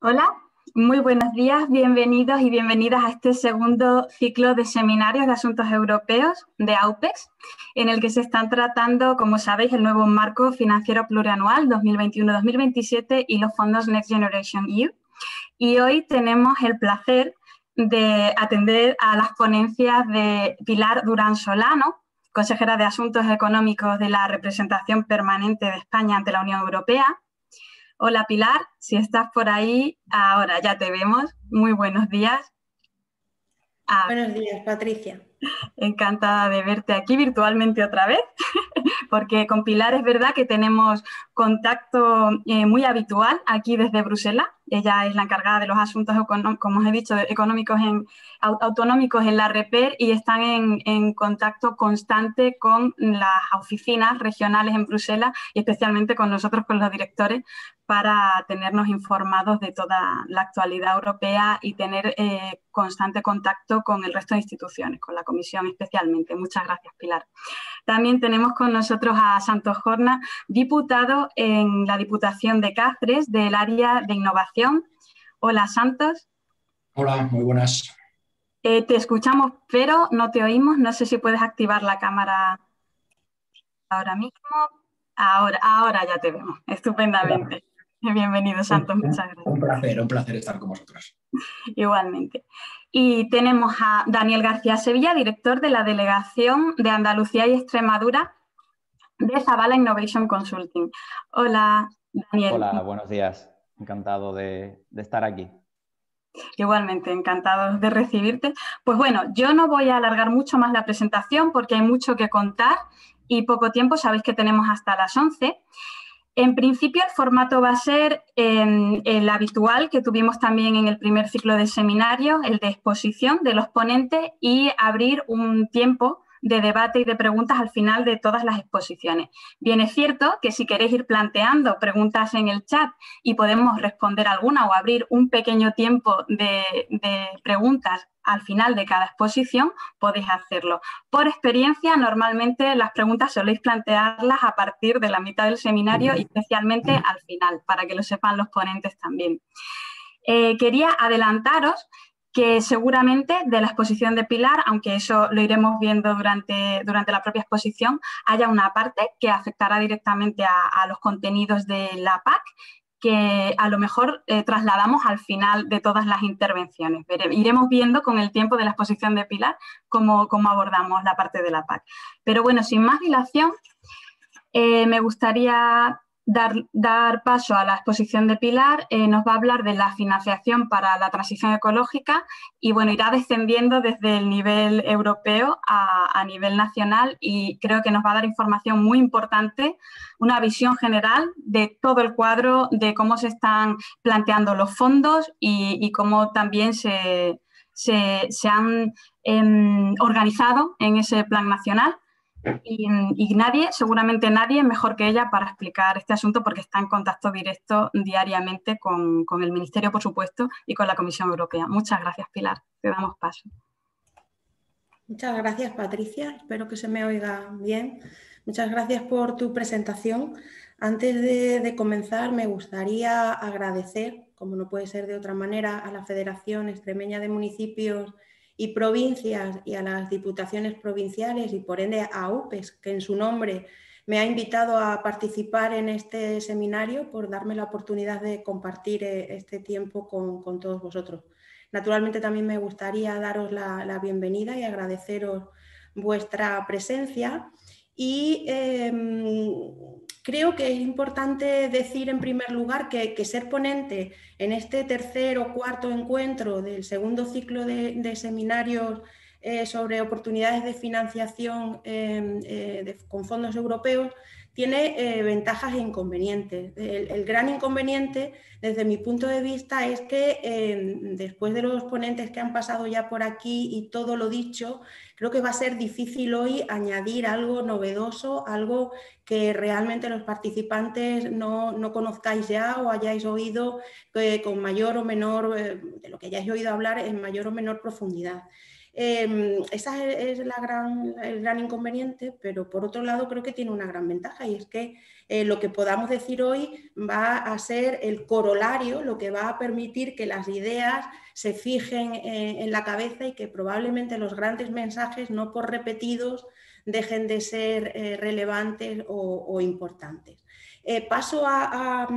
Hola, muy buenos días, bienvenidos y bienvenidas a este segundo ciclo de seminarios de asuntos europeos de AUPEX, en el que se están tratando, como sabéis, el nuevo marco financiero plurianual 2021-2027 y los fondos Next Generation EU. Y hoy tenemos el placer de atender a las ponencias de Pilar Durán Solano, consejera de Asuntos Económicos de la Representación Permanente de España ante la Unión Europea. Hola Pilar, si estás por ahí, ahora ya te vemos. Muy buenos días. Buenos días, Patricia. Encantada de verte aquí virtualmente otra vez, porque con Pilar es verdad que tenemos contacto muy habitual aquí desde Bruselas. Ella es la encargada de los asuntos, como os he dicho, autonómicos en la REPER y están en contacto constante con las oficinas regionales en Bruselas y especialmente con nosotros, con los directores, para tenernos informados de toda la actualidad europea y tener constante contacto con el resto de instituciones, con la Comisión especialmente. Muchas gracias, Pilar. También tenemos con nosotros a Santos Horna, diputado en la Diputación de Cáceres del área de innovación. Hola, Santos. Hola, muy buenas. Te escuchamos, pero no te oímos. No sé si puedes activar la cámara ahora mismo. Ahora ya te vemos, estupendamente. Bienvenido, Santos, muchas gracias. Un placer estar con vosotros. Igualmente. Y tenemos a Daniel García Sevilla, director de la Delegación de Andalucía y Extremadura de Zabala Innovation Consulting. Hola, Daniel. Hola, buenos días. Encantado de estar aquí. Igualmente, encantados de recibirte. Pues bueno, yo no voy a alargar mucho más la presentación porque hay mucho que contar y poco tiempo, sabéis que tenemos hasta las 11. En principio, el formato va a ser el habitual que tuvimos también en el primer ciclo de seminarios, el de exposición de los ponentes y abrir un tiempo de debate y de preguntas al final de todas las exposiciones. Bien, es cierto que si queréis ir planteando preguntas en el chat y podemos responder alguna o abrir un pequeño tiempo de preguntas al final de cada exposición, podéis hacerlo. Por experiencia, normalmente las preguntas soléis plantearlas a partir de la mitad del seminario y especialmente al final, para que lo sepan los ponentes también. Quería adelantaros que seguramente de la exposición de Pilar, aunque eso lo iremos viendo durante la propia exposición, haya una parte que afectará directamente a los contenidos de la PAC, que a lo mejor trasladamos al final de todas las intervenciones. Iremos viendo con el tiempo de la exposición de Pilar cómo abordamos la parte de la PAC. Pero bueno, sin más dilación, me gustaría dar paso a la exposición de Pilar. Nos va a hablar de la financiación para la transición ecológica y bueno, irá descendiendo desde el nivel europeo a nivel nacional y creo que nos va a dar información muy importante, una visión general de todo el cuadro de cómo se están planteando los fondos y cómo también se han organizado en ese plan nacional. Y seguramente nadie mejor que ella para explicar este asunto porque está en contacto directo diariamente con el Ministerio, por supuesto, y con la Comisión Europea. Muchas gracias, Pilar. Te damos paso. Muchas gracias, Patricia. Espero que se me oiga bien. Muchas gracias por tu presentación. Antes de comenzar, me gustaría agradecer, como no puede ser de otra manera, a la Federación Extremeña de Municipios y Provincias y a las diputaciones provinciales y por ende a AUPEX, que en su nombre me ha invitado a participar en este seminario por darme la oportunidad de compartir este tiempo con todos vosotros. Naturalmente también me gustaría daros la bienvenida y agradeceros vuestra presencia y creo que es importante decir en primer lugar que ser ponente en este tercer o cuarto encuentro del segundo ciclo de seminarios sobre oportunidades de financiación con fondos europeos tiene ventajas e inconvenientes. El gran inconveniente, desde mi punto de vista, es que después de los ponentes que han pasado ya por aquí y todo lo dicho, creo que va a ser difícil hoy añadir algo novedoso, algo que realmente los participantes no conozcáis ya o hayáis oído con mayor o menor, de lo que hayáis oído hablar en mayor o menor profundidad. Esa es el gran inconveniente, pero por otro lado creo que tiene una gran ventaja, y es que lo que podamos decir hoy va a ser el corolario, lo que va a permitir que las ideas se fijen en la cabeza y que probablemente los grandes mensajes, no por repetidos, dejen de ser relevantes o importantes. Paso a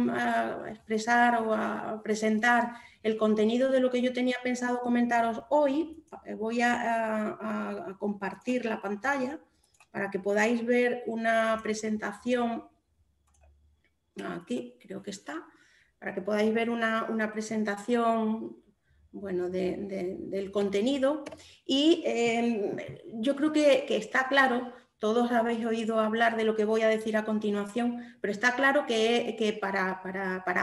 expresar o a presentar el contenido de lo que yo tenía pensado comentaros hoy. Voy a compartir la pantalla para que podáis ver una presentación. Aquí creo que está, para que podáis ver una presentación, bueno, del contenido. Y yo creo que está claro. Todos habéis oído hablar de lo que voy a decir a continuación, pero está claro que para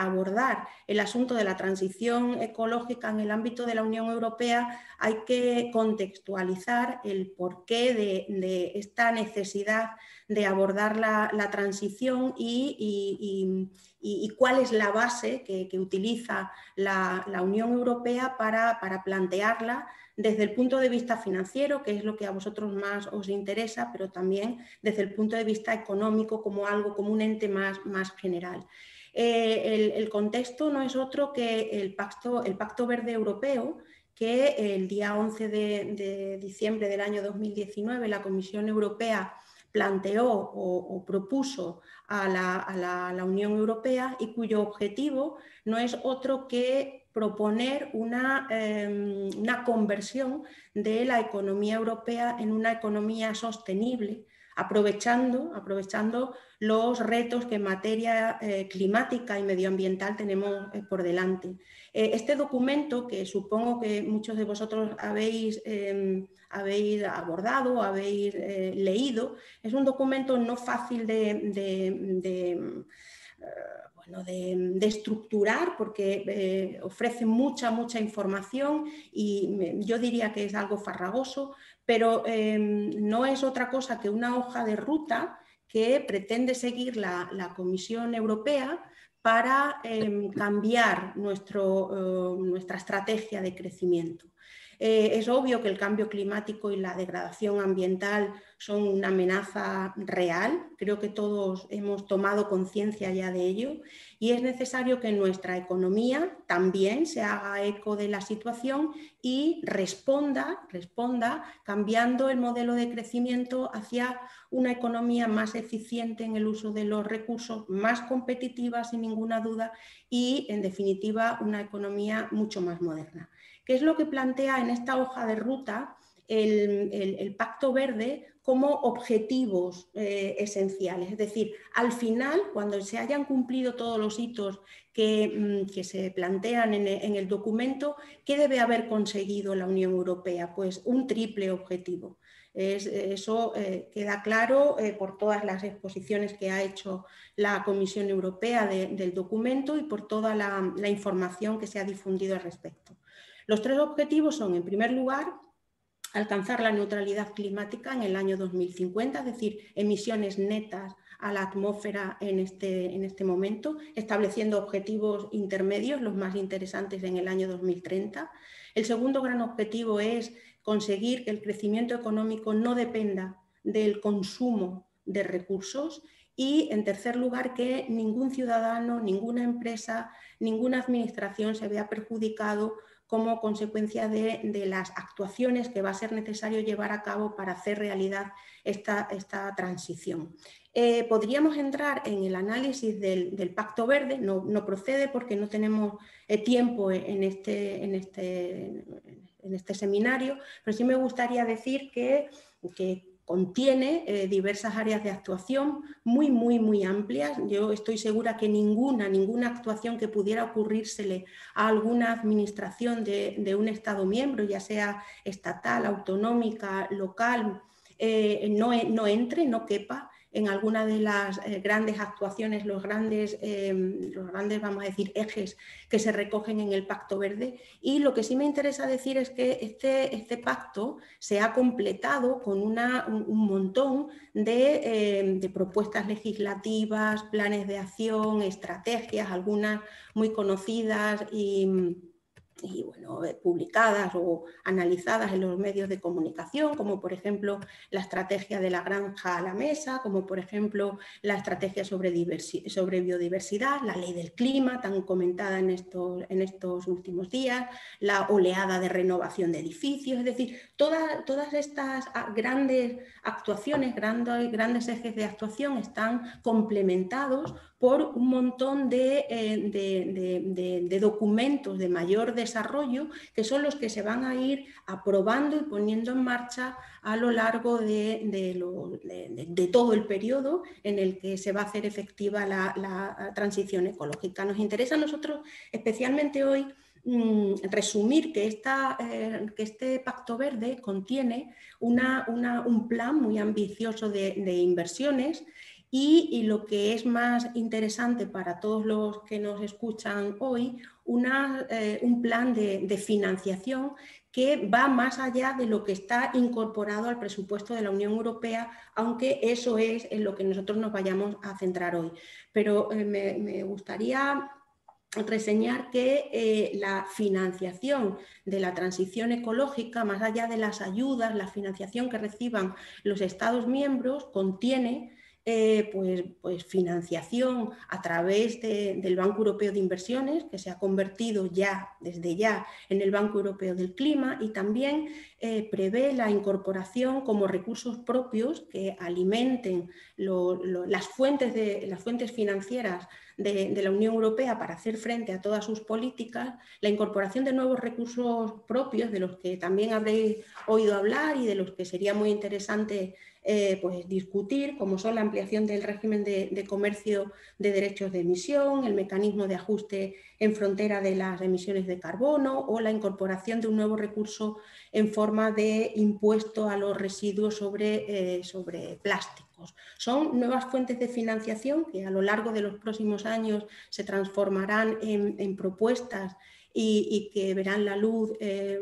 abordar el asunto de la transición ecológica en el ámbito de la Unión Europea hay que contextualizar el porqué de esta necesidad de abordar la transición y cuál es la base que utiliza la Unión Europea para plantearla desde el punto de vista financiero, que es lo que a vosotros más os interesa, pero también desde el punto de vista económico como un ente más general. El contexto no es otro que el Pacto Verde Europeo, que el día 11 de diciembre del año 2019 la Comisión Europea planteó o propuso a la Unión Europea, y cuyo objetivo no es otro que proponer una conversión de la economía europea en una economía sostenible, aprovechando los retos que en materia climática y medioambiental tenemos por delante. Este documento, que supongo que muchos de vosotros habéis abordado, habéis leído, es un documento no fácil de estructurar, porque ofrece mucha información y yo diría que es algo farragoso, pero no es otra cosa que una hoja de ruta que pretende seguir la Comisión Europea para cambiar nuestra estrategia de crecimiento. Es obvio que el cambio climático y la degradación ambiental son una amenaza real. Creo que todos hemos tomado conciencia ya de ello, y es necesario que nuestra economía también se haga eco de la situación y responda cambiando el modelo de crecimiento hacia una economía más eficiente en el uso de los recursos, más competitiva sin ninguna duda, y en definitiva una economía mucho más moderna. ¿Qué es lo que plantea en esta hoja de ruta el Pacto Verde como objetivos esenciales? Es decir, al final, cuando se hayan cumplido todos los hitos que se plantean en el documento, ¿qué debe haber conseguido la Unión Europea? Pues un triple objetivo. Eso queda claro por todas las exposiciones que ha hecho la Comisión Europea del documento y por toda la información que se ha difundido al respecto. Los tres objetivos son, en primer lugar, alcanzar la neutralidad climática en el año 2050, es decir, emisiones netas a la atmósfera en este momento, estableciendo objetivos intermedios, los más interesantes en el año 2030. El segundo gran objetivo es conseguir que el crecimiento económico no dependa del consumo de recursos. Y, en tercer lugar, que ningún ciudadano, ninguna empresa, ninguna administración se vea perjudicado como consecuencia de las actuaciones que va a ser necesario llevar a cabo para hacer realidad esta transición. Podríamos entrar en el análisis del Pacto Verde, no procede porque no tenemos tiempo en este seminario, pero sí me gustaría decir que contiene diversas áreas de actuación muy amplias. Yo estoy segura que ninguna actuación que pudiera ocurrírsele a alguna administración de un Estado miembro, ya sea estatal, autonómica, local, no quepa en alguna de las grandes actuaciones, los grandes, vamos a decir, ejes que se recogen en el Pacto Verde. Y lo que sí me interesa decir es que este pacto se ha completado con un montón de propuestas legislativas, planes de acción, estrategias, algunas muy conocidas y y bueno, publicadas o analizadas en los medios de comunicación, como por ejemplo la estrategia de la granja a la mesa, como por ejemplo la estrategia sobre biodiversidad, la ley del clima, tan comentada en estos últimos días, la oleada de renovación de edificios, es decir, todas estas grandes actuaciones, grandes ejes de actuación están complementados por un montón de documentos de mayor desarrollo, que son los que se van a ir aprobando y poniendo en marcha a lo largo de todo el periodo en el que se va a hacer efectiva la transición ecológica. Nos interesa a nosotros, especialmente hoy, resumir que este Pacto Verde contiene un plan muy ambicioso de inversiones. Y lo que es más interesante para todos los que nos escuchan hoy, un plan de financiación que va más allá de lo que está incorporado al presupuesto de la Unión Europea, aunque eso es en lo que nosotros nos vayamos a centrar hoy. Pero me gustaría reseñar que la financiación de la transición ecológica, más allá de las ayudas, la financiación que reciban los Estados miembros, contiene pues financiación a través del Banco Europeo de Inversiones, que se ha convertido desde ya en el Banco Europeo del Clima, y también prevé la incorporación como recursos propios que alimenten las fuentes financieras de la Unión Europea para hacer frente a todas sus políticas, la incorporación de nuevos recursos propios, de los que también habréis oído hablar y de los que sería muy interesante pues discutir, como son la ampliación del régimen de comercio de derechos de emisión, el mecanismo de ajuste en frontera de las emisiones de carbono o la incorporación de un nuevo recurso en forma de impuesto a los residuos sobre plásticos. Son nuevas fuentes de financiación que a lo largo de los próximos años se transformarán en propuestas y que verán la luz,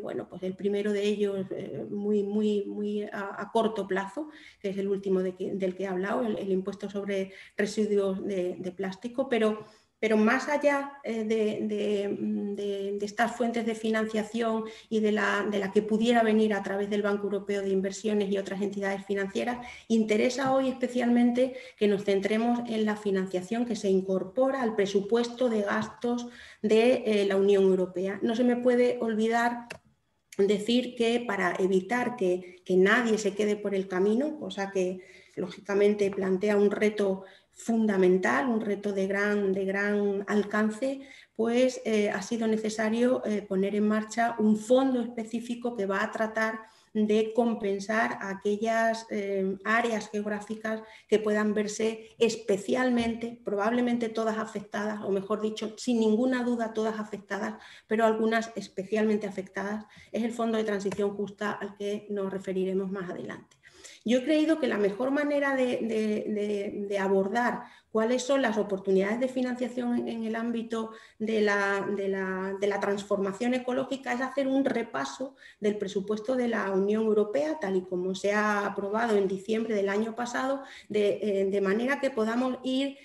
bueno, pues el primero de ellos muy a corto plazo, que es el último del que he hablado, el impuesto sobre residuos de plástico, pero más allá de estas fuentes de financiación y de la que pudiera venir a través del Banco Europeo de Inversiones y otras entidades financieras, interesa hoy especialmente que nos centremos en la financiación que se incorpora al presupuesto de gastos de la Unión Europea. No se me puede olvidar decir que para evitar que nadie se quede por el camino, cosa que lógicamente plantea un reto fundamental, un reto de gran alcance, pues ha sido necesario poner en marcha un fondo específico que va a tratar de compensar aquellas áreas geográficas que puedan verse especialmente, probablemente todas afectadas, o mejor dicho, sin ninguna duda todas afectadas, pero algunas especialmente afectadas. Es el Fondo de Transición Justa al que nos referiremos más adelante. Yo he creído que la mejor manera de abordar cuáles son las oportunidades de financiación en el ámbito de la transformación ecológica es hacer un repaso del presupuesto de la Unión Europea, tal y como se ha aprobado en diciembre del año pasado, de manera que podamos ir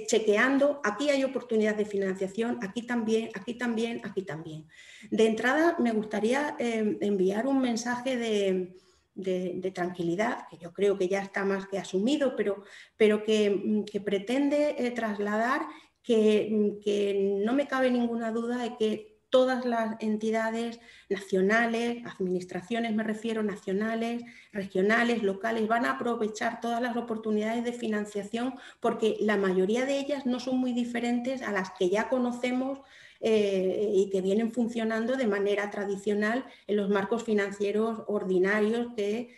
chequeando, aquí hay oportunidades de financiación, aquí también, aquí también, aquí también. De entrada, me gustaría enviar un mensaje de tranquilidad, que yo creo que ya está más que asumido, pero que pretende trasladar que no me cabe ninguna duda de que todas las entidades nacionales, administraciones me refiero, nacionales, regionales, locales, van a aprovechar todas las oportunidades de financiación porque la mayoría de ellas no son muy diferentes a las que ya conocemos y que vienen funcionando de manera tradicional en los marcos financieros ordinarios que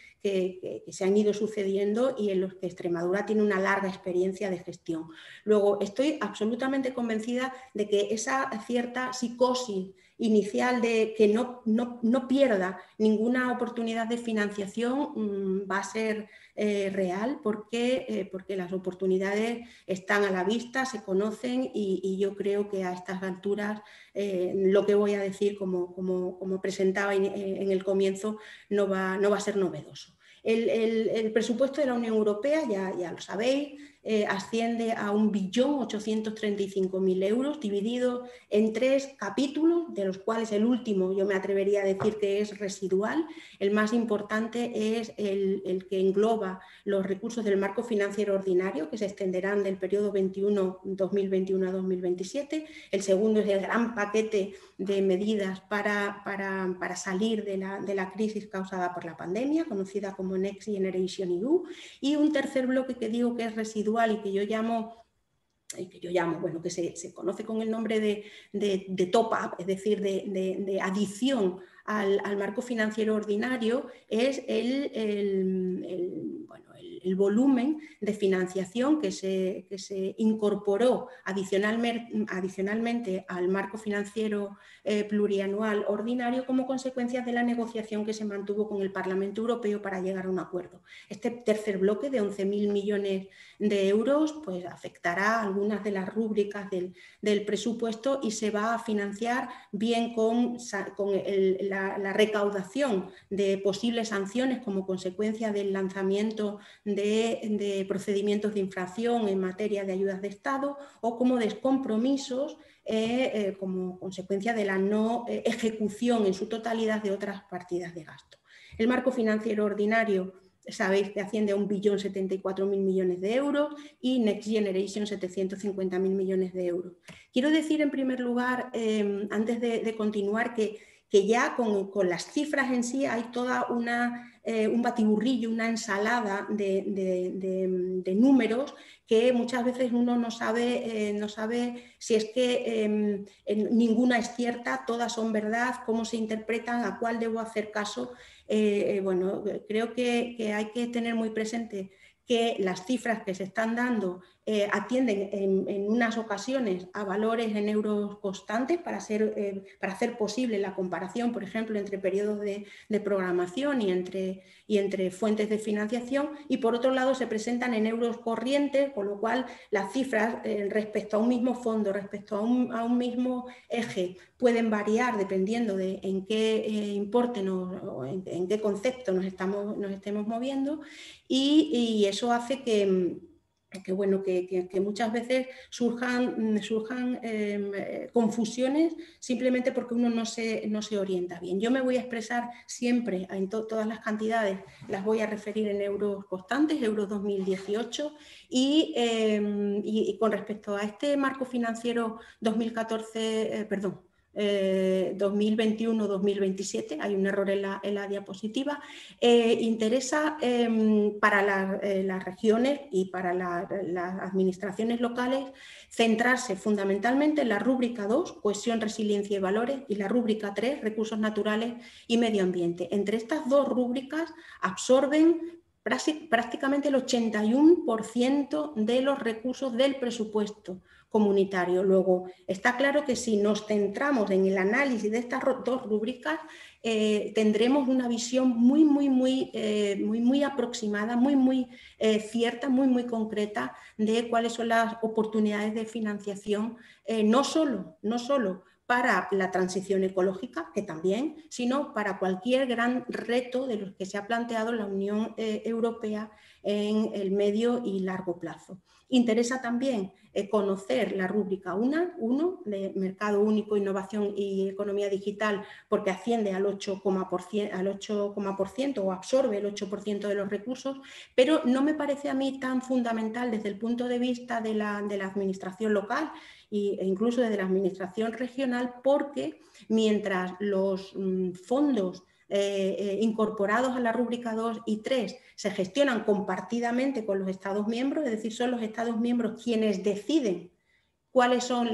se han ido sucediendo y en los que Extremadura tiene una larga experiencia de gestión. Luego, estoy absolutamente convencida de que esa cierta psicosis inicial de que no pierda ninguna oportunidad de financiación va a ser real porque las oportunidades están a la vista, se conocen y yo creo que a estas alturas lo que voy a decir, como presentaba en el comienzo, no va a ser novedoso. El presupuesto de la Unión Europea, ya lo sabéis, asciende a 1.835.000 euros, dividido en 3 capítulos, de los cuales el último yo me atrevería a decir que es residual. El más importante es el que engloba los recursos del marco financiero ordinario, que se extenderán del periodo 2021 a 2027. El segundo es el gran paquete de medidas para salir de la crisis causada por la pandemia, conocida como Next Generation EU. Y un tercer bloque que digo que es residual y que yo llamo, bueno, que se conoce con el nombre de top-up, es decir, de adición al marco financiero ordinario, es el volumen de financiación que se incorporó adicionalmente al marco financiero plurianual ordinario como consecuencia de la negociación que se mantuvo con el Parlamento Europeo para llegar a un acuerdo. Este tercer bloque de 11.000 millones de euros pues afectará a algunas de las rúbricas del presupuesto y se va a financiar bien con la recaudación de posibles sanciones como consecuencia del lanzamiento de procedimientos de infracción en materia de ayudas de Estado o como descompromisos como consecuencia de la no ejecución en su totalidad de otras partidas de gasto. El marco financiero ordinario, sabéis que asciende a 1.074.000 millones de euros y Next Generation 750.000 millones de euros. Quiero decir en primer lugar, antes de continuar, que ya con las cifras en sí hay toda un batiburrillo, una ensalada de números que muchas veces uno no sabe si es que ninguna es cierta, todas son verdad, cómo se interpretan, a cuál debo hacer caso. Bueno, creo que hay que tener muy presente que las cifras que se están dando atienden en unas ocasiones a valores en euros constantes para hacer posible la comparación, por ejemplo, entre periodos de programación y entre fuentes de financiación, y por otro lado se presentan en euros corrientes, con lo cual las cifras respecto a un mismo fondo, respecto a un mismo eje, pueden variar dependiendo de en qué importe o en qué concepto nos estemos moviendo, y eso hace que muchas veces surjan confusiones simplemente porque uno no se orienta bien. Yo me voy a expresar siempre en todas las cantidades, las voy a referir en euros constantes, euros 2018, y con respecto a este marco financiero 2021-2027, hay un error en la diapositiva, interesa para las regiones y para las administraciones locales centrarse fundamentalmente en la rúbrica 2, cohesión, resiliencia y valores, y la rúbrica 3, recursos naturales y medio ambiente. Entre estas dos rúbricas absorben prácticamente el 81% de los recursos del presupuesto comunitario. Luego, está claro que si nos centramos en el análisis de estas dos rúbricas, tendremos una visión muy aproximada, muy cierta, muy concreta de cuáles son las oportunidades de financiación, no solo para la transición ecológica, que también, sino para cualquier gran reto de los que se ha planteado la Unión Europea en el medio y largo plazo. Interesa también conocer la rúbrica 1 de Mercado Único, Innovación y Economía Digital, porque asciende al 8% o absorbe el 8% de los recursos, pero no me parece a mí tan fundamental desde el punto de vista de la administración local e incluso desde la administración regional, porque mientras los fondos incorporados a la rúbrica 2 y 3 se gestionan compartidamente con los Estados miembros, es decir, son los Estados miembros quienes deciden cuáles son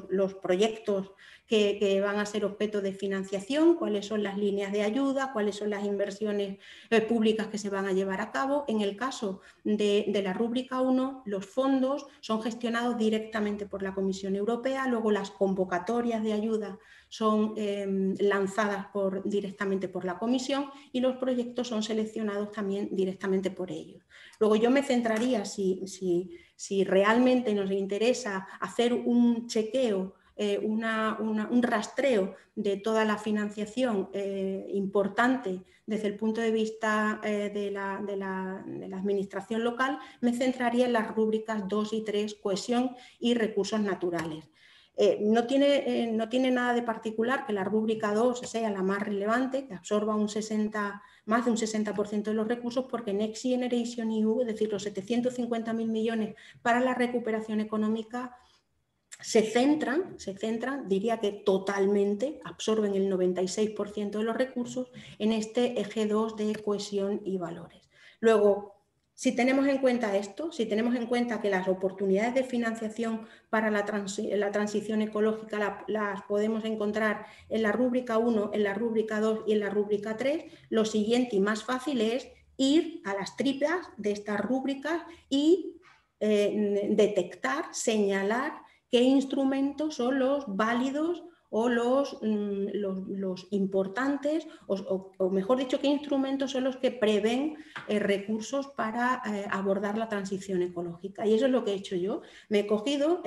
los proyectos que van a ser objeto de financiación, cuáles son las líneas de ayuda, cuáles son las inversiones públicas que se van a llevar a cabo. En el caso de la rúbrica 1, los fondos son gestionados directamente por la Comisión Europea, luego las convocatorias de ayuda son lanzadas directamente por la Comisión y los proyectos son seleccionados también directamente por ellos. Luego yo me centraría, si realmente nos interesa hacer un chequeo un rastreo de toda la financiación importante desde el punto de vista de la administración local, me centraría en las rúbricas 2 y 3, cohesión y recursos naturales. No tiene nada de particular que la rúbrica 2 sea la más relevante, que absorba más de un 60% de los recursos, porque Next Generation EU, es decir, los 750.000 millones para la recuperación económica, se centran, diría que totalmente, absorben el 96% de los recursos en este eje 2 de cohesión y valores. Luego, si tenemos en cuenta esto, si tenemos en cuenta que las oportunidades de financiación para la transición ecológica las podemos encontrar en la rúbrica 1, en la rúbrica 2 y en la rúbrica 3, lo siguiente y más fácil es ir a las tripas de estas rúbricas y detectar, señalar qué instrumentos son los válidos o los importantes, o mejor dicho, qué instrumentos son los que prevén recursos para abordar la transición ecológica. Y eso es lo que he hecho yo. Me he cogido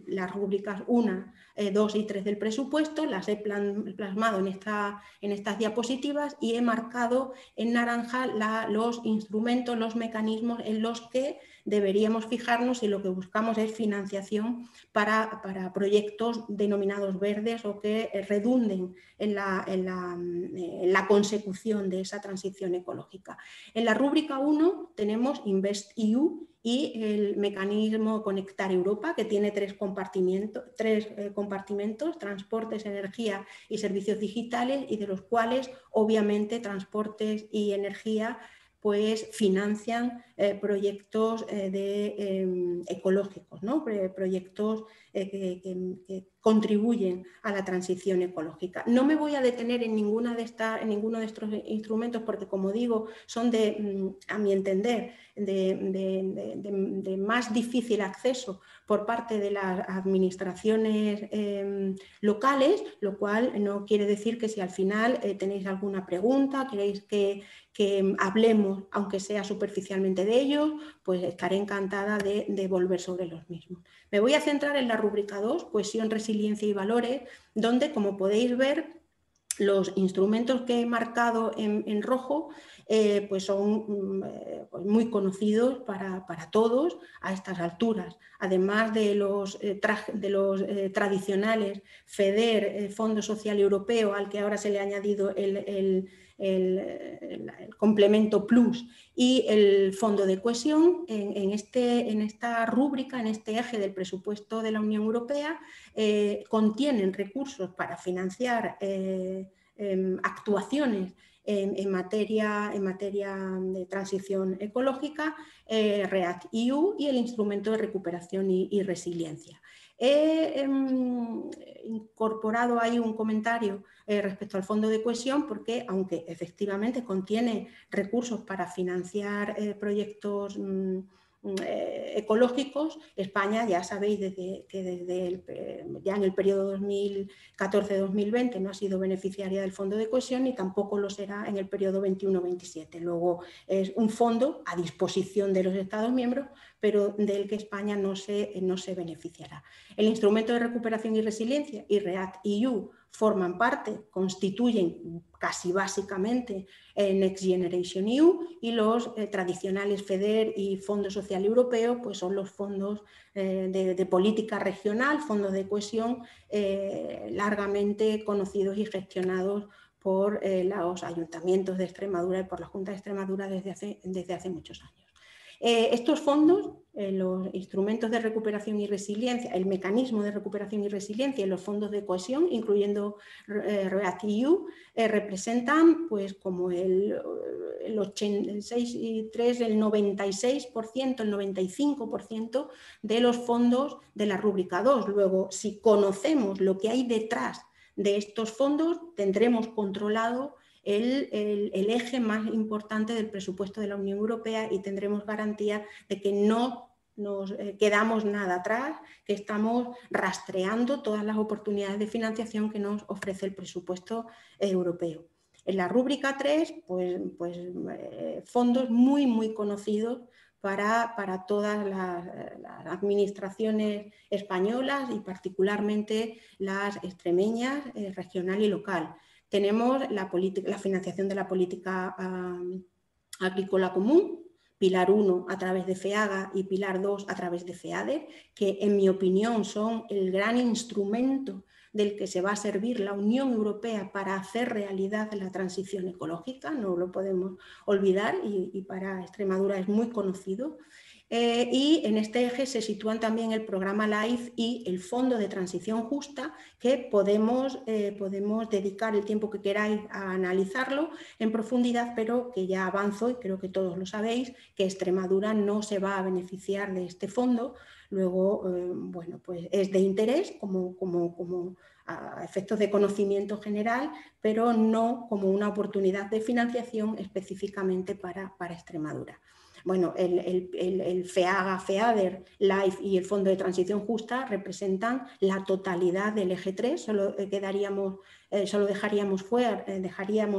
las rúbricas 1, 2 y 3 del presupuesto, las he plasmado en estas diapositivas y he marcado en naranja los instrumentos, los mecanismos en los que deberíamos fijarnos, y lo que buscamos es financiación para proyectos denominados verdes o que redunden en la consecución de esa transición ecológica. En la rúbrica 1 tenemos InvestEU y el mecanismo Conectar Europa, que tiene tres compartimentos, transportes, energía y servicios digitales, y de los cuales obviamente transportes y energía pues financian proyectos ecológicos, ¿no? Proyectos que contribuyen a la transición ecológica. No me voy a detener en ninguno de estos instrumentos porque, como digo, son a mi entender, de más difícil acceso por parte de las administraciones locales, lo cual no quiere decir que si al final tenéis alguna pregunta, queréis que hablemos, aunque sea superficialmente, de ellos, pues estaré encantada de volver sobre los mismos. Me voy a centrar en la rúbrica 2, cohesión, resiliencia y valores, donde, como podéis ver, los instrumentos que he marcado en rojo pues son pues muy conocidos para todos a estas alturas. Además de los tradicionales FEDER, Fondo Social Europeo, al que ahora se le ha añadido el complemento plus, y el fondo de cohesión, en esta rúbrica, en este eje del presupuesto de la Unión Europea, contienen recursos para financiar actuaciones en materia de transición ecológica, REACT-EU y el instrumento de recuperación y resiliencia. He incorporado ahí un comentario respecto al fondo de cohesión, porque aunque efectivamente contiene recursos para financiar proyectos ecológicos, España, ya sabéis, ya en el periodo 2014-2020 no ha sido beneficiaria del fondo de cohesión, ni tampoco lo será en el periodo 21-27. Luego es un fondo a disposición de los Estados miembros, pero del que España no se beneficiará. El instrumento de recuperación y resiliencia y REACT-EU forman parte, constituyen casi básicamente Next Generation EU, y los tradicionales FEDER y Fondo Social Europeo pues son los fondos de política regional, fondos de cohesión largamente conocidos y gestionados por los ayuntamientos de Extremadura y por la Junta de Extremadura desde hace muchos años. Estos fondos, los instrumentos de recuperación y resiliencia, el mecanismo de recuperación y resiliencia y los fondos de cohesión, incluyendo REACT-EU, representan pues como el 86,3%, el 96%, el 95% de los fondos de la rúbrica 2. Luego, si conocemos lo que hay detrás de estos fondos, tendremos controlado el eje más importante del presupuesto de la Unión Europea y tendremos garantía de que no nos quedamos nada atrás, que estamos rastreando todas las oportunidades de financiación que nos ofrece el presupuesto europeo. En la rúbrica 3, pues fondos muy conocidos para todas las administraciones españolas y particularmente las extremeñas, regional y local. Tenemos la financiación de la política agrícola común, Pilar 1 a través de FEAGA y Pilar 2 a través de FEADER, que en mi opinión son el gran instrumento del que se va a servir la Unión Europea para hacer realidad la transición ecológica, no lo podemos olvidar, y para Extremadura es muy conocido. Y en este eje se sitúan también el programa LIFE y el Fondo de Transición Justa, que podemos dedicar el tiempo que queráis a analizarlo en profundidad, pero que ya avanzo, y creo que todos lo sabéis, que Extremadura no se va a beneficiar de este fondo. Luego, bueno, pues es de interés como a efectos de conocimiento general, pero no como una oportunidad de financiación específicamente para Extremadura. Bueno, el FEAGA, FEADER, LIFE y el Fondo de Transición Justa representan la totalidad del eje 3, solo dejaríamos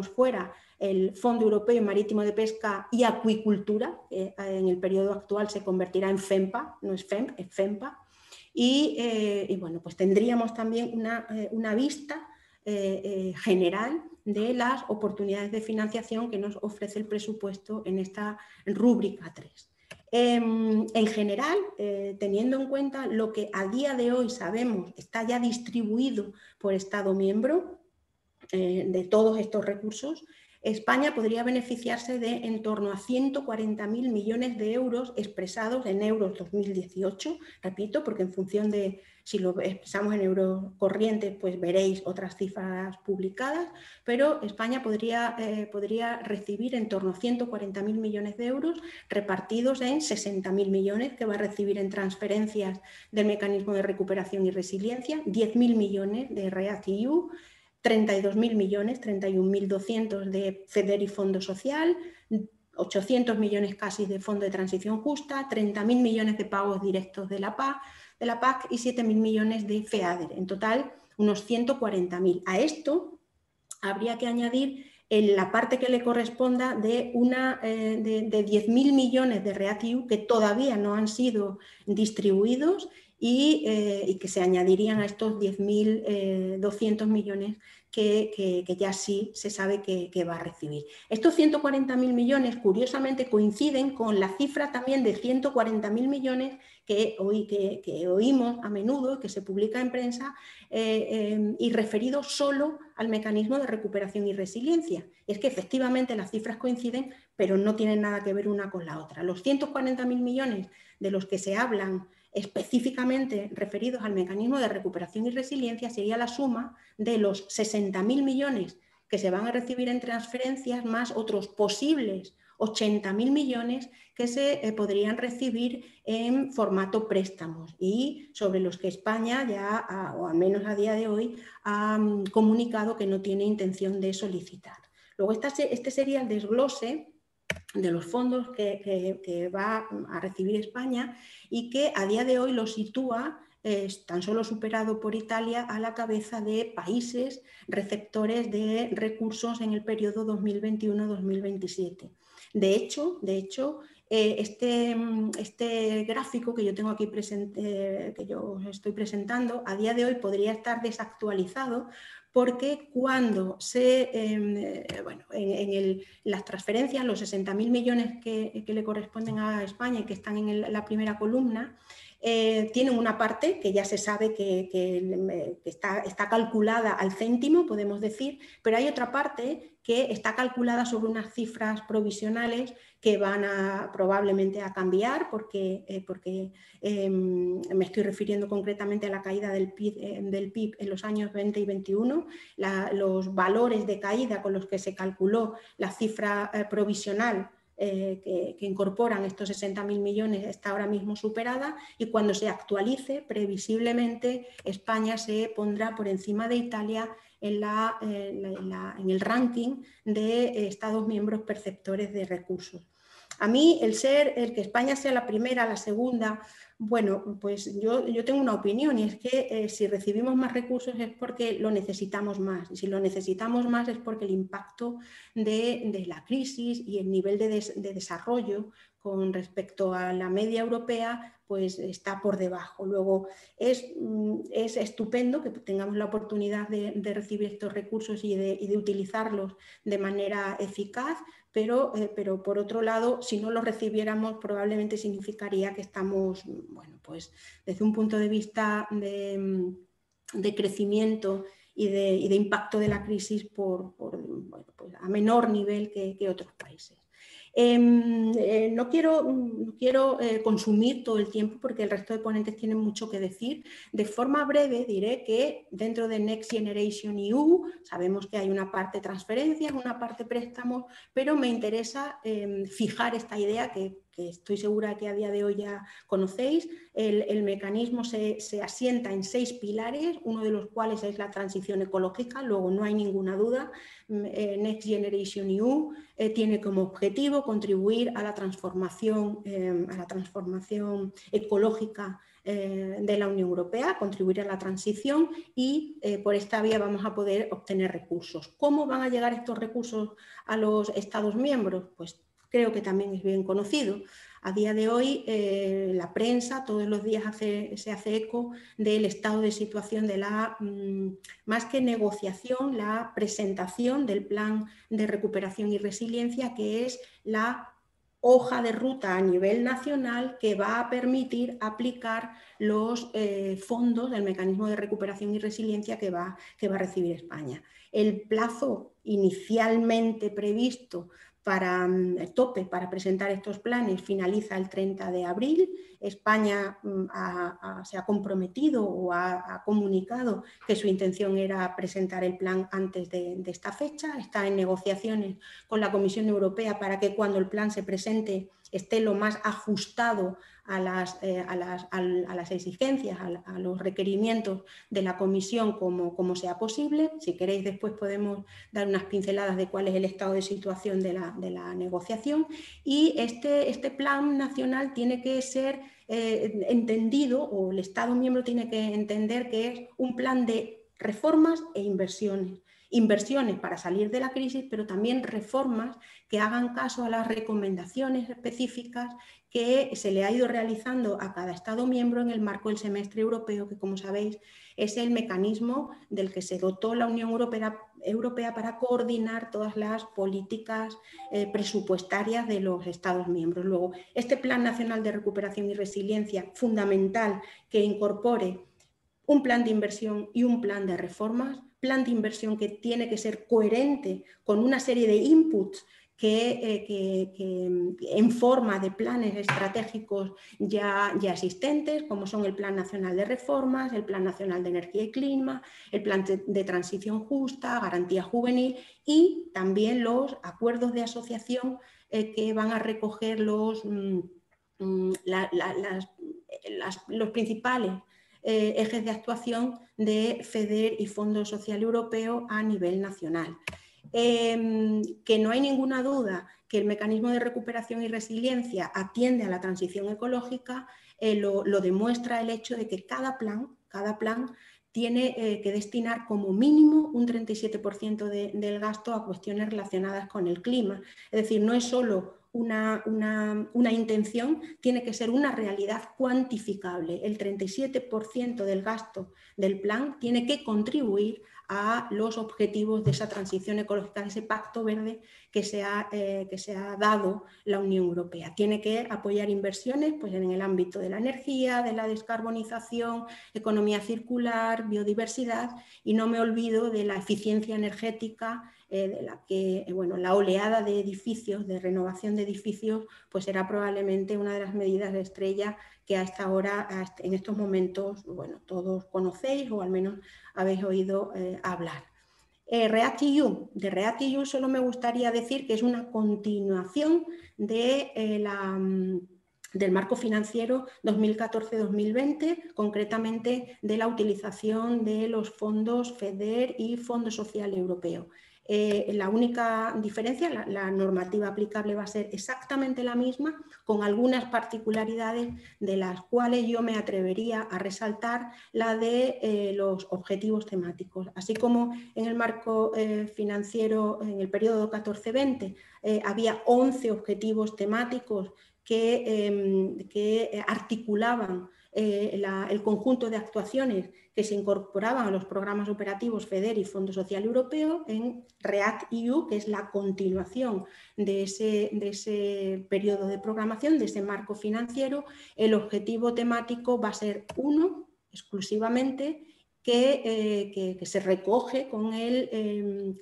fuera el Fondo Europeo Marítimo de Pesca y Acuicultura, que en el periodo actual se convertirá en FEMPA, no es FEMP, es FEMPA, y bueno, pues tendríamos también una vista general de las oportunidades de financiación que nos ofrece el presupuesto en esta rúbrica 3. En general, teniendo en cuenta lo que a día de hoy sabemos está ya distribuido por Estado miembro de todos estos recursos, España podría beneficiarse de en torno a 140.000 millones de euros expresados en euros 2018, repito, porque en función de si lo expresamos en euros corrientes, pues veréis otras cifras publicadas, pero España podría recibir en torno a 140.000 millones de euros repartidos en 60.000 millones que va a recibir en transferencias del Mecanismo de Recuperación y Resiliencia, 10.000 millones de REACT-EU, 32.000 millones, 31.200 de FEDER y Fondo Social, 800 millones casi de Fondo de Transición Justa, 30.000 millones de pagos directos de la PAC y 7.000 millones de FEADER. En total, unos 140.000. A esto habría que añadir en la parte que le corresponda de 10.000 millones de REACT-EU que todavía no han sido distribuidos y que se añadirían a estos 10.200 millones que ya sí se sabe que va a recibir. Estos 140.000 millones, curiosamente, coinciden con la cifra también de 140.000 millones que oímos a menudo, que se publica en prensa, y referido solo al Mecanismo de Recuperación y Resiliencia. Es que efectivamente las cifras coinciden, pero no tienen nada que ver una con la otra. Los 140.000 millones de los que se hablan específicamente referidos al Mecanismo de Recuperación y Resiliencia sería la suma de los 60.000 millones que se van a recibir en transferencias más otros posibles 80.000 millones que se podrían recibir en formato préstamos y sobre los que España ya, o al menos a día de hoy, ha comunicado que no tiene intención de solicitar. Luego este sería el desglose de los fondos que va a recibir España y que a día de hoy lo sitúa tan solo superado por Italia a la cabeza de países receptores de recursos en el periodo 2021-2027. De hecho, este gráfico que yo tengo aquí presente, que yo os estoy presentando, a día de hoy podría estar desactualizado porque cuando las transferencias, los 60.000 millones que le corresponden a España y que están en la primera columna, tienen una parte que ya se sabe que está calculada al céntimo, podemos decir, pero hay otra parte que está calculada sobre unas cifras provisionales que van probablemente a cambiar porque me estoy refiriendo concretamente a la caída del PIB en los años 20 y 21. Los valores de caída con los que se calculó la cifra provisional que incorporan estos 60.000 millones está ahora mismo superada y cuando se actualice, previsiblemente España se pondrá por encima de Italia en el ranking de Estados miembros perceptores de recursos. A mí el que España sea la primera, la segunda, bueno, pues yo tengo una opinión y es que si recibimos más recursos es porque lo necesitamos más y si lo necesitamos más es porque el impacto de la crisis y el nivel de desarrollo con respecto a la media europea, pues está por debajo. Luego es estupendo que tengamos la oportunidad de recibir estos recursos y de utilizarlos de manera eficaz, pero por otro lado, si no los recibiéramos, probablemente significaría que estamos, bueno, pues desde un punto de vista de crecimiento y de impacto de la crisis bueno, pues a menor nivel que otros países. No quiero consumir todo el tiempo porque el resto de ponentes tienen mucho que decir. De forma breve diré que dentro de Next Generation EU sabemos que hay una parte transferencias, una parte préstamos, pero me interesa fijar esta idea que estoy segura que a día de hoy ya conocéis. El mecanismo se asienta en 6 pilares, uno de los cuales es la transición ecológica. Luego no hay ninguna duda, Next Generation EU tiene como objetivo contribuir a la transformación ecológica de la Unión Europea, contribuir a la transición y por esta vía vamos a poder obtener recursos. ¿Cómo van a llegar estos recursos a los Estados miembros? Pues creo que también es bien conocido. A día de hoy la prensa todos los días se hace eco del estado de situación de la, más que negociación, la presentación del plan de recuperación y resiliencia, que es la hoja de ruta a nivel nacional que va a permitir aplicar los fondos del mecanismo de recuperación y resiliencia que va a recibir España. El plazo inicialmente previsto para el tope para presentar estos planes finaliza el 30 de abril. España se ha comprometido o ha comunicado que su intención era presentar el plan antes de esta fecha. Está en negociaciones con la Comisión Europea para que cuando el plan se presente esté lo más ajustado a las exigencias, a los requerimientos de la Comisión como sea posible. Si queréis después podemos dar unas pinceladas de cuál es el estado de situación de la negociación. Y este plan nacional tiene que ser entendido, o el Estado miembro tiene que entender que es un plan de reformas e inversiones. Inversiones para salir de la crisis, pero también reformas que hagan caso a las recomendaciones específicas que se le ha ido realizando a cada Estado miembro en el marco del semestre europeo, que como sabéis es el mecanismo del que se dotó la Unión Europea para coordinar todas las políticas presupuestarias de los Estados miembros. Luego, este Plan Nacional de Recuperación y Resiliencia, fundamental que incorpore un plan de inversión y un plan de reformas, plan de inversión que tiene que ser coherente con una serie de inputs que en forma de planes estratégicos ya existentes, como son el Plan Nacional de Reformas, el Plan Nacional de Energía y Clima, el Plan de Transición Justa, Garantía Juvenil y también los acuerdos de asociación que van a recoger los principales ejes de actuación de FEDER y Fondo Social Europeo a nivel nacional. Que no hay ninguna duda que el mecanismo de recuperación y resiliencia atiende a la transición ecológica, lo demuestra el hecho de que cada plan tiene que destinar como mínimo un 37% del gasto a cuestiones relacionadas con el clima. Es decir, no es solo una intención, tiene que ser una realidad cuantificable. El 37% del gasto del plan tiene que contribuir a los objetivos de esa transición ecológica, de ese pacto verde que se ha dado la Unión Europea. Tiene que apoyar inversiones pues, en el ámbito de la energía, de la descarbonización, economía circular, biodiversidad, y no me olvido de la eficiencia energética, de la que la oleada de edificios, de renovación de edificios, pues será probablemente una de las medidas de estrella que hasta ahora, en estos momentos, todos conocéis o al menos habéis oído hablar. REACT-EU. De REACT-EU solo me gustaría decir que es una continuación del marco financiero 2014-2020, concretamente de la utilización de los fondos FEDER y Fondo Social Europeo. La única diferencia, la normativa aplicable va a ser exactamente la misma, con algunas particularidades de las cuales yo me atrevería a resaltar la de los objetivos temáticos. Así como en el marco financiero, en el periodo 14-20, había 11 objetivos temáticos que articulaban el conjunto de actuaciones que se incorporaban a los programas operativos FEDER y Fondo Social Europeo en REACT-EU, que es la continuación de ese periodo de programación, de ese marco financiero. El objetivo temático va a ser uno, exclusivamente, que se recoge con el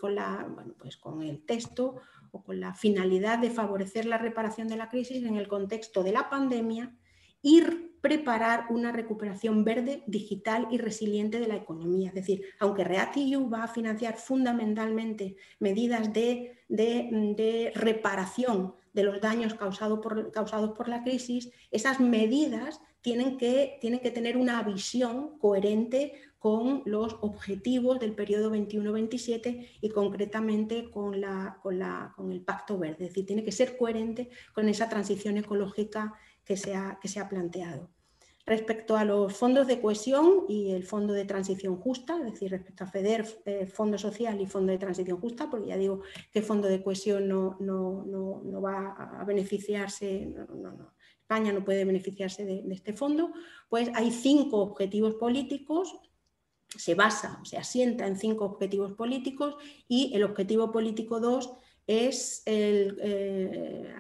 texto o con la finalidad de favorecer la reparación de la crisis en el contexto de la pandemia y preparar una recuperación verde, digital y resiliente de la economía. Es decir, aunque REACT-EU va a financiar fundamentalmente medidas de reparación de los daños causados por la crisis, esas medidas tienen que tener una visión coherente con los objetivos del periodo 21-27 y concretamente con el Pacto Verde. Es decir, tiene que ser coherente con esa transición ecológica que se ha planteado. Respecto a los fondos de cohesión y el Fondo de Transición Justa, es decir, respecto a FEDER, Fondo Social y Fondo de Transición Justa, porque ya digo que Fondo de Cohesión no va a beneficiarse, España no puede beneficiarse de este fondo, pues hay 5 objetivos políticos. Se asienta en 5 objetivos políticos y el objetivo político 2 es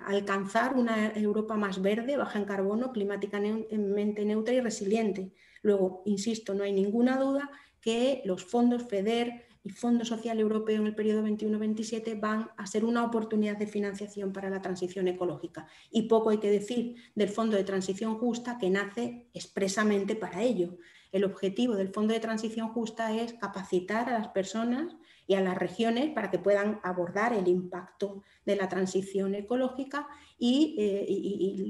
alcanzar una Europa más verde, baja en carbono, climáticamente neutra y resiliente. Luego, insisto, no hay ninguna duda que los fondos FEDER y Fondo Social Europeo en el periodo 21-27 van a ser una oportunidad de financiación para la transición ecológica. Y poco hay que decir del Fondo de Transición Justa, que nace expresamente para ello. El objetivo del Fondo de Transición Justa es capacitar a las personas y a las regiones para que puedan abordar el impacto de la transición ecológica y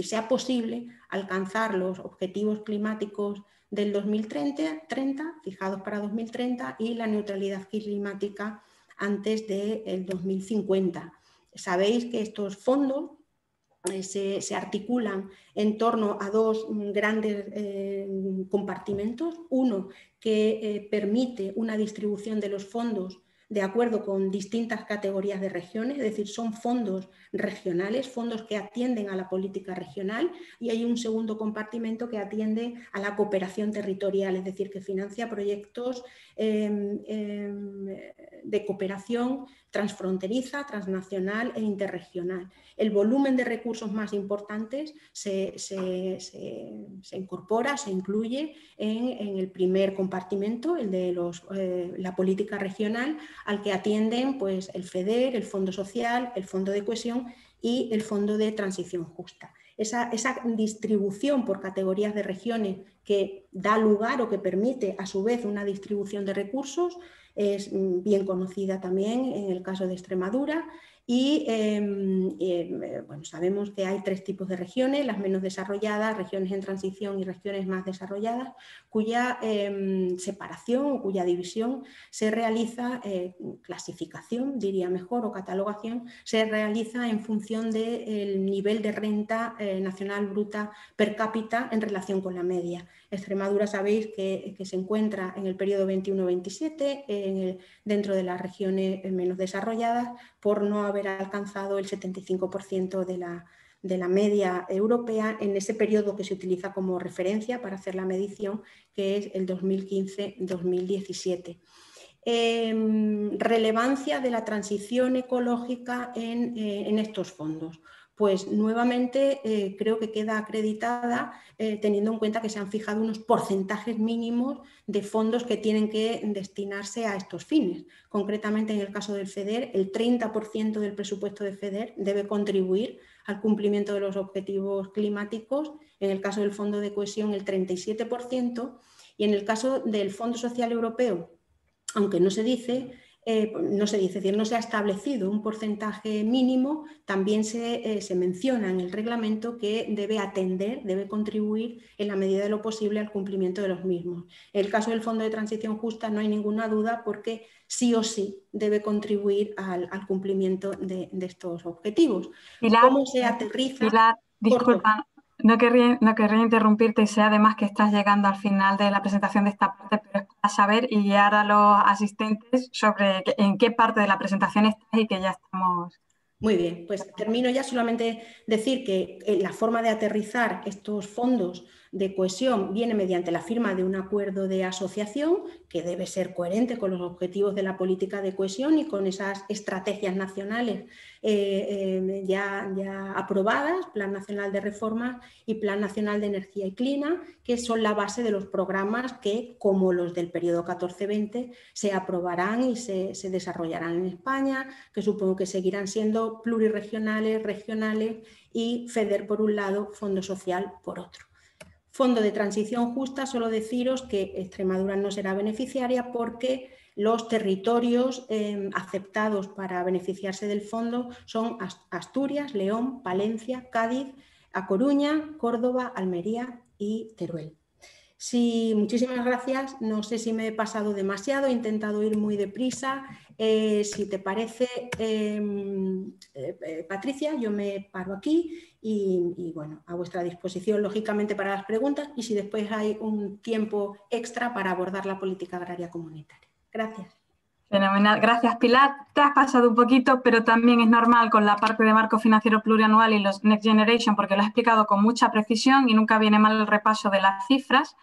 sea posible alcanzar los objetivos climáticos del 2030, fijados para 2030, y la neutralidad climática antes del 2050. Sabéis que estos fondos se articulan en torno a 2 grandes compartimentos. Uno que permite una distribución de los fondos de acuerdo con distintas categorías de regiones, es decir, son fondos regionales, fondos que atienden a la política regional, y hay un segundo compartimento que atiende a la cooperación territorial, es decir, que financia proyectos de cooperación transfronteriza, transnacional e interregional. El volumen de recursos más importantes se incorpora, se incluye en el primer compartimento, el de la política regional, al que atienden pues, el FEDER, el Fondo Social, el Fondo de Cohesión y el Fondo de Transición Justa. Esa distribución por categorías de regiones que da lugar o que permite a su vez una distribución de recursos es bien conocida también en el caso de Extremadura. Y bueno, sabemos que hay 3 tipos de regiones, las menos desarrolladas, regiones en transición y regiones más desarrolladas, cuya separación o cuya división se realiza, clasificación diría mejor, o catalogación, se realiza en función del nivel de renta nacional bruta per cápita en relación con la media. Extremadura sabéis que se encuentra en el periodo 21-27 dentro de las regiones menos desarrolladas por no haber alcanzado el 75% de la media europea en ese periodo que se utiliza como referencia para hacer la medición, que es el 2015-2017. Relevancia de la transición ecológica en estos fondos. Pues nuevamente creo que queda acreditada teniendo en cuenta que se han fijado unos porcentajes mínimos de fondos que tienen que destinarse a estos fines. Concretamente en el caso del FEDER, el 30% del presupuesto de FEDER debe contribuir al cumplimiento de los objetivos climáticos, en el caso del Fondo de Cohesión el 37% y en el caso del Fondo Social Europeo, aunque no se dice, no se ha establecido un porcentaje mínimo, también se menciona en el reglamento que debe contribuir en la medida de lo posible al cumplimiento de los mismos. En el caso del Fondo de Transición Justa no hay ninguna duda porque sí o sí debe contribuir al cumplimiento de estos objetivos. Pilar, ¿cómo se aterriza? Pilar, disculpa, no querría interrumpirte y sé además que estás llegando al final de la presentación de esta parte, pero es para saber y guiar a los asistentes sobre en qué parte de la presentación estás y que ya estamos Muy bien, pues termino ya. Solamente decir que la forma de aterrizar estos fondos de cohesión viene mediante la firma de un acuerdo de asociación que debe ser coherente con los objetivos de la política de cohesión y con esas estrategias nacionales ya aprobadas, Plan Nacional de Reformas y Plan Nacional de Energía y Clima, que son la base de los programas que, como los del periodo 14-20, se aprobarán y se desarrollarán en España, que supongo que seguirán siendo plurirregionales, regionales y FEDER por un lado, Fondo Social por otro. Fondo de Transición Justa, solo deciros que Extremadura no será beneficiaria porque los territorios aceptados para beneficiarse del fondo son Asturias, León, Palencia, Cádiz, A Coruña, Córdoba, Almería y Teruel. Sí, muchísimas gracias. No sé si me he pasado demasiado, he intentado ir muy deprisa. Si te parece, Patricia, yo me paro aquí y bueno, a vuestra disposición, lógicamente, para las preguntas y si después hay un tiempo extra para abordar la política agraria comunitaria. Gracias. Fenomenal. Gracias, Pilar. Te has pasado un poquito, pero también es normal con la parte de marco financiero plurianual y los Next Generation, porque lo has explicado con mucha precisión y nunca viene mal el repaso de las cifras.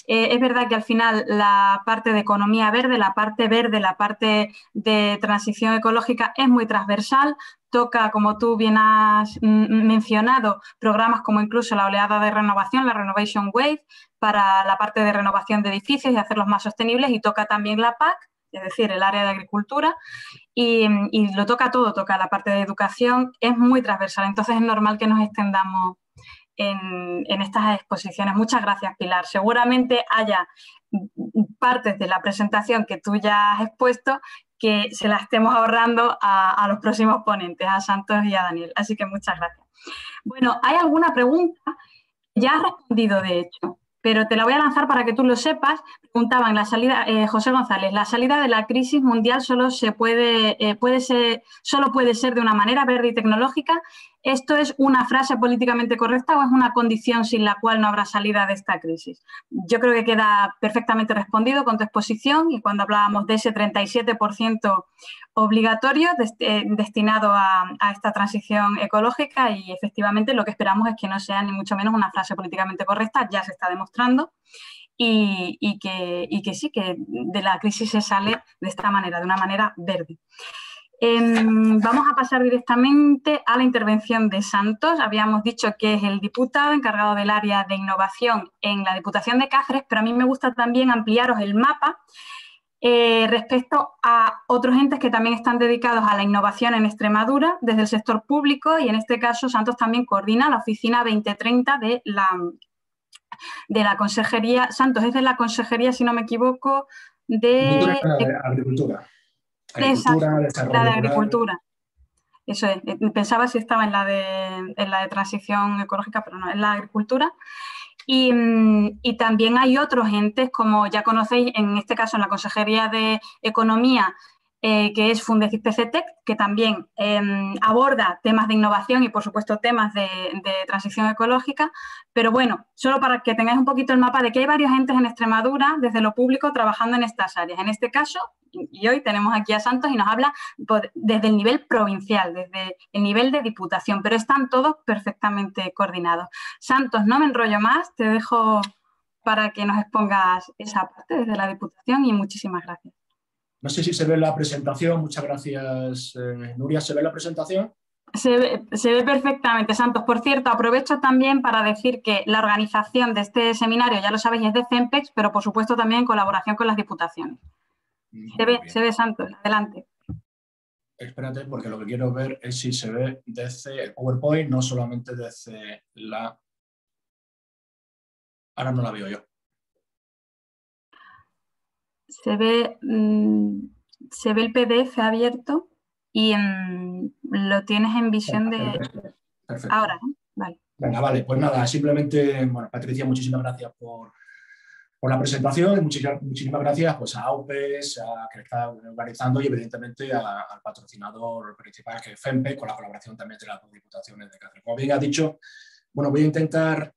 Es verdad que al final la parte de economía verde, la parte de transición ecológica es muy transversal. Toca, como tú bien has mencionado, programas como incluso la oleada de renovación, la Renovation Wave, para la parte de renovación de edificios y hacerlos más sostenibles, y toca también la PAC, es decir, el área de agricultura, y lo toca todo, toca la parte de educación, es muy transversal, entonces es normal que nos extendamos en estas exposiciones. Muchas gracias, Pilar. Seguramente haya partes de la presentación que tú ya has expuesto que se la estemos ahorrando a los próximos ponentes, a Santos y a Daniel, así que muchas gracias. Bueno, ¿hay alguna pregunta? Ya has respondido, de hecho, pero te la voy a lanzar para que tú lo sepas. Preguntaban, José González, la salida de la crisis mundial solo puede ser de una manera verde y tecnológica. ¿Esto es una frase políticamente correcta o es una condición sin la cual no habrá salida de esta crisis? Yo creo que queda perfectamente respondido con tu exposición y cuando hablábamos de ese 37% obligatorio destinado a esta transición ecológica, y efectivamente lo que esperamos es que no sea ni mucho menos una frase políticamente correcta, ya se está demostrando, y que sí, que de la crisis se sale de esta manera, de una manera verde. Vamos a pasar directamente a la intervención de Santos. Habíamos dicho que es el diputado encargado del área de innovación en la Diputación de Cáceres, pero a mí me gusta también ampliaros el mapa respecto a otros entes que también están dedicados a la innovación en Extremadura desde el sector público, y en este caso Santos también coordina la Oficina 2030 de la Consejería. Santos es de la Consejería, si no me equivoco, de Agricultura. Agricultura, Desarrollo la de rural. Agricultura. Eso es, pensaba si estaba en la de transición ecológica, pero no, es la Agricultura. Y también hay otros entes, como ya conocéis, en este caso en la Consejería de Economía, que es Fundecip PCTEC, que también aborda temas de innovación y, por supuesto, temas de transición ecológica. Pero bueno, solo para que tengáis un poquito el mapa de que hay varios entes en Extremadura, desde lo público, trabajando en estas áreas. En este caso, y hoy tenemos aquí a Santos y nos habla desde el nivel provincial, desde el nivel de diputación, pero están todos perfectamente coordinados. Santos, no me enrollo más, te dejo para que nos expongas esa parte desde la diputación y muchísimas gracias. No sé si se ve la presentación. Muchas gracias, Nuria. ¿Se ve la presentación? Se ve perfectamente, Santos. Por cierto, aprovecho también para decir que la organización de este seminario, ya lo sabéis, es de CEMPEX, pero por supuesto también en colaboración con las diputaciones. Se ve, Santos. Adelante. Espérate, porque lo que quiero ver es si se ve desde el PowerPoint, no solamente desde la... Ahora no la veo yo. Se ve el PDF abierto y lo tienes en visión de... Perfecto. Ahora, ¿no? Vale. Venga, vale, pues nada, simplemente, bueno, Patricia, muchísimas gracias por la presentación y muchísimas gracias pues, a AUPES, que está organizando, y evidentemente al patrocinador principal, que es FEMPE, con la colaboración también de las dos diputaciones de Cáceres. Como bien ha dicho, bueno, voy a intentar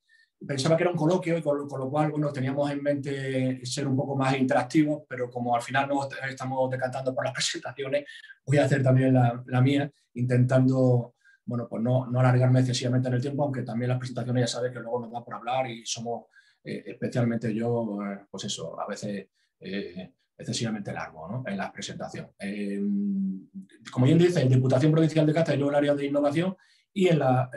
pensaba que era un coloquio y con lo cual, bueno, teníamos en mente ser un poco más interactivos, pero como al final no estamos decantando por las presentaciones, voy a hacer también la mía, intentando, bueno, pues no alargarme excesivamente en el tiempo, aunque también las presentaciones ya sabes que luego nos da por hablar y somos, especialmente yo, pues eso, a veces excesivamente largo, ¿no?, en la presentación. Como bien dice, en Diputación Provincial de Cáceres llevo el área de innovación y en la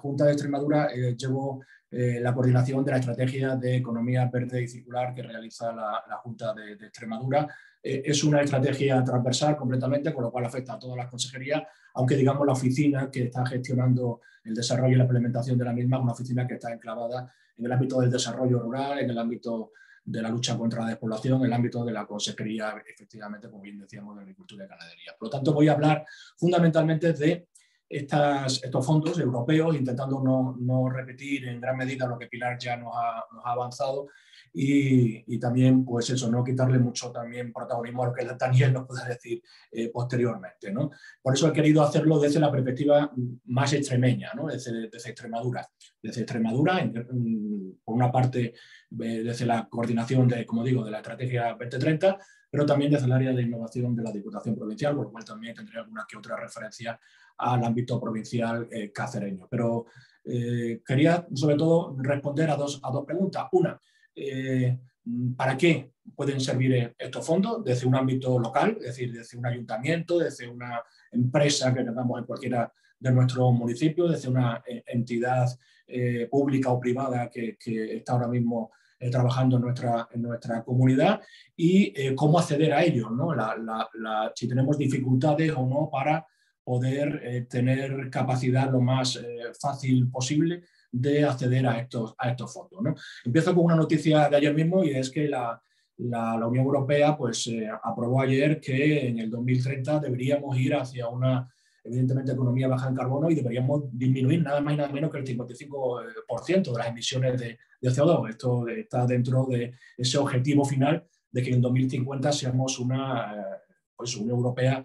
Junta de Extremadura llevo la coordinación de la estrategia de economía verde y circular que realiza la Junta de Extremadura. Es una estrategia transversal completamente, con lo cual afecta a todas las consejerías, aunque digamos la oficina que está gestionando el desarrollo y la implementación de la misma es una oficina que está enclavada en el ámbito del desarrollo rural, en el ámbito de la lucha contra la despoblación, en el ámbito de la consejería, efectivamente, como bien decíamos, de agricultura y ganadería. Por lo tanto, voy a hablar fundamentalmente de estos fondos europeos, intentando no repetir en gran medida lo que Pilar ya nos ha avanzado y también, pues eso, no quitarle mucho también protagonismo a lo que Daniel nos pueda decir posteriormente, ¿no? Por eso he querido hacerlo desde la perspectiva más extremeña, ¿no?, desde Extremadura. Desde Extremadura, por una parte, desde la coordinación de, como digo, de la Estrategia 2030, pero también desde el área de innovación de la Diputación Provincial, por lo cual también tendré alguna que otra referencia al ámbito provincial cacereño. Pero quería, sobre todo, responder a dos preguntas. Una, ¿para qué pueden servir estos fondos desde un ámbito local, es decir, desde un ayuntamiento, desde una empresa que tengamos en cualquiera de nuestros municipios, desde una entidad pública o privada que está ahora mismo trabajando en nuestra comunidad, y cómo acceder a ellos, ¿no? Si tenemos dificultades o no para poder tener capacidad lo más fácil posible de acceder a estos fondos, ¿no? Empiezo con una noticia de ayer mismo, y es que la Unión Europea pues, aprobó ayer que en el 2030 deberíamos ir hacia una, evidentemente, economía baja en carbono, y deberíamos disminuir nada más y nada menos que el 55% de las emisiones de CO2. Esto está dentro de ese objetivo final de que en 2050 seamos una Unión Europea